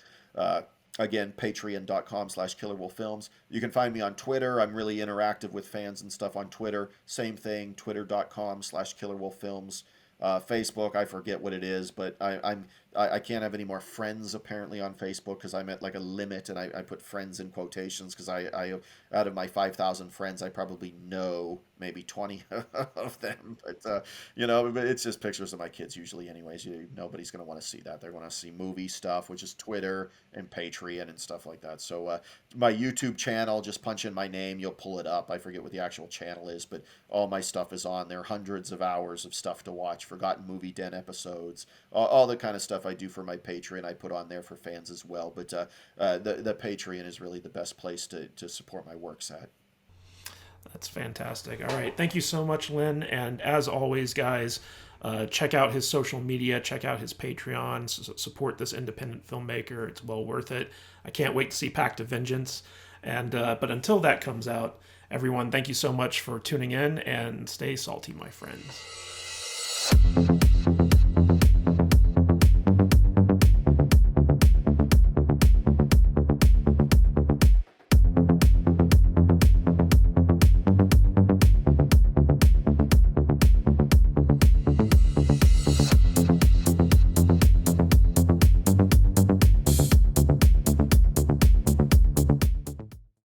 Again, patreon.com/killerwolffilms. You can find me on Twitter. I'm really interactive with fans and stuff on Twitter. Same thing, twitter.com/killerwolffilms. Facebook, I forget what it is, but I can't have any more friends apparently on Facebook because I'm at like a limit, and I put friends in quotations because I out of my 5,000 friends, I probably know maybe 20 of them. But it's just pictures of my kids usually, anyways. Nobody's gonna want to see that. They want to see movie stuff, which is Twitter and Patreon and stuff like that. So my YouTube channel, just punch in my name, you'll pull it up. I forget what the actual channel is, but all my stuff is on there. Hundreds of hours of stuff to watch, forgotten movie den episodes, all the kind of stuff I do for my Patreon, I put on there for fans as well. But the Patreon is really the best place to support my works at. That's fantastic. All right. Thank you so much, Len. And as always, guys, check out his social media, check out his Patreon, support this independent filmmaker. It's well worth it. I can't wait to see Pact of Vengeance. And but until that comes out, everyone, thank you so much for tuning in, and stay salty, my friends.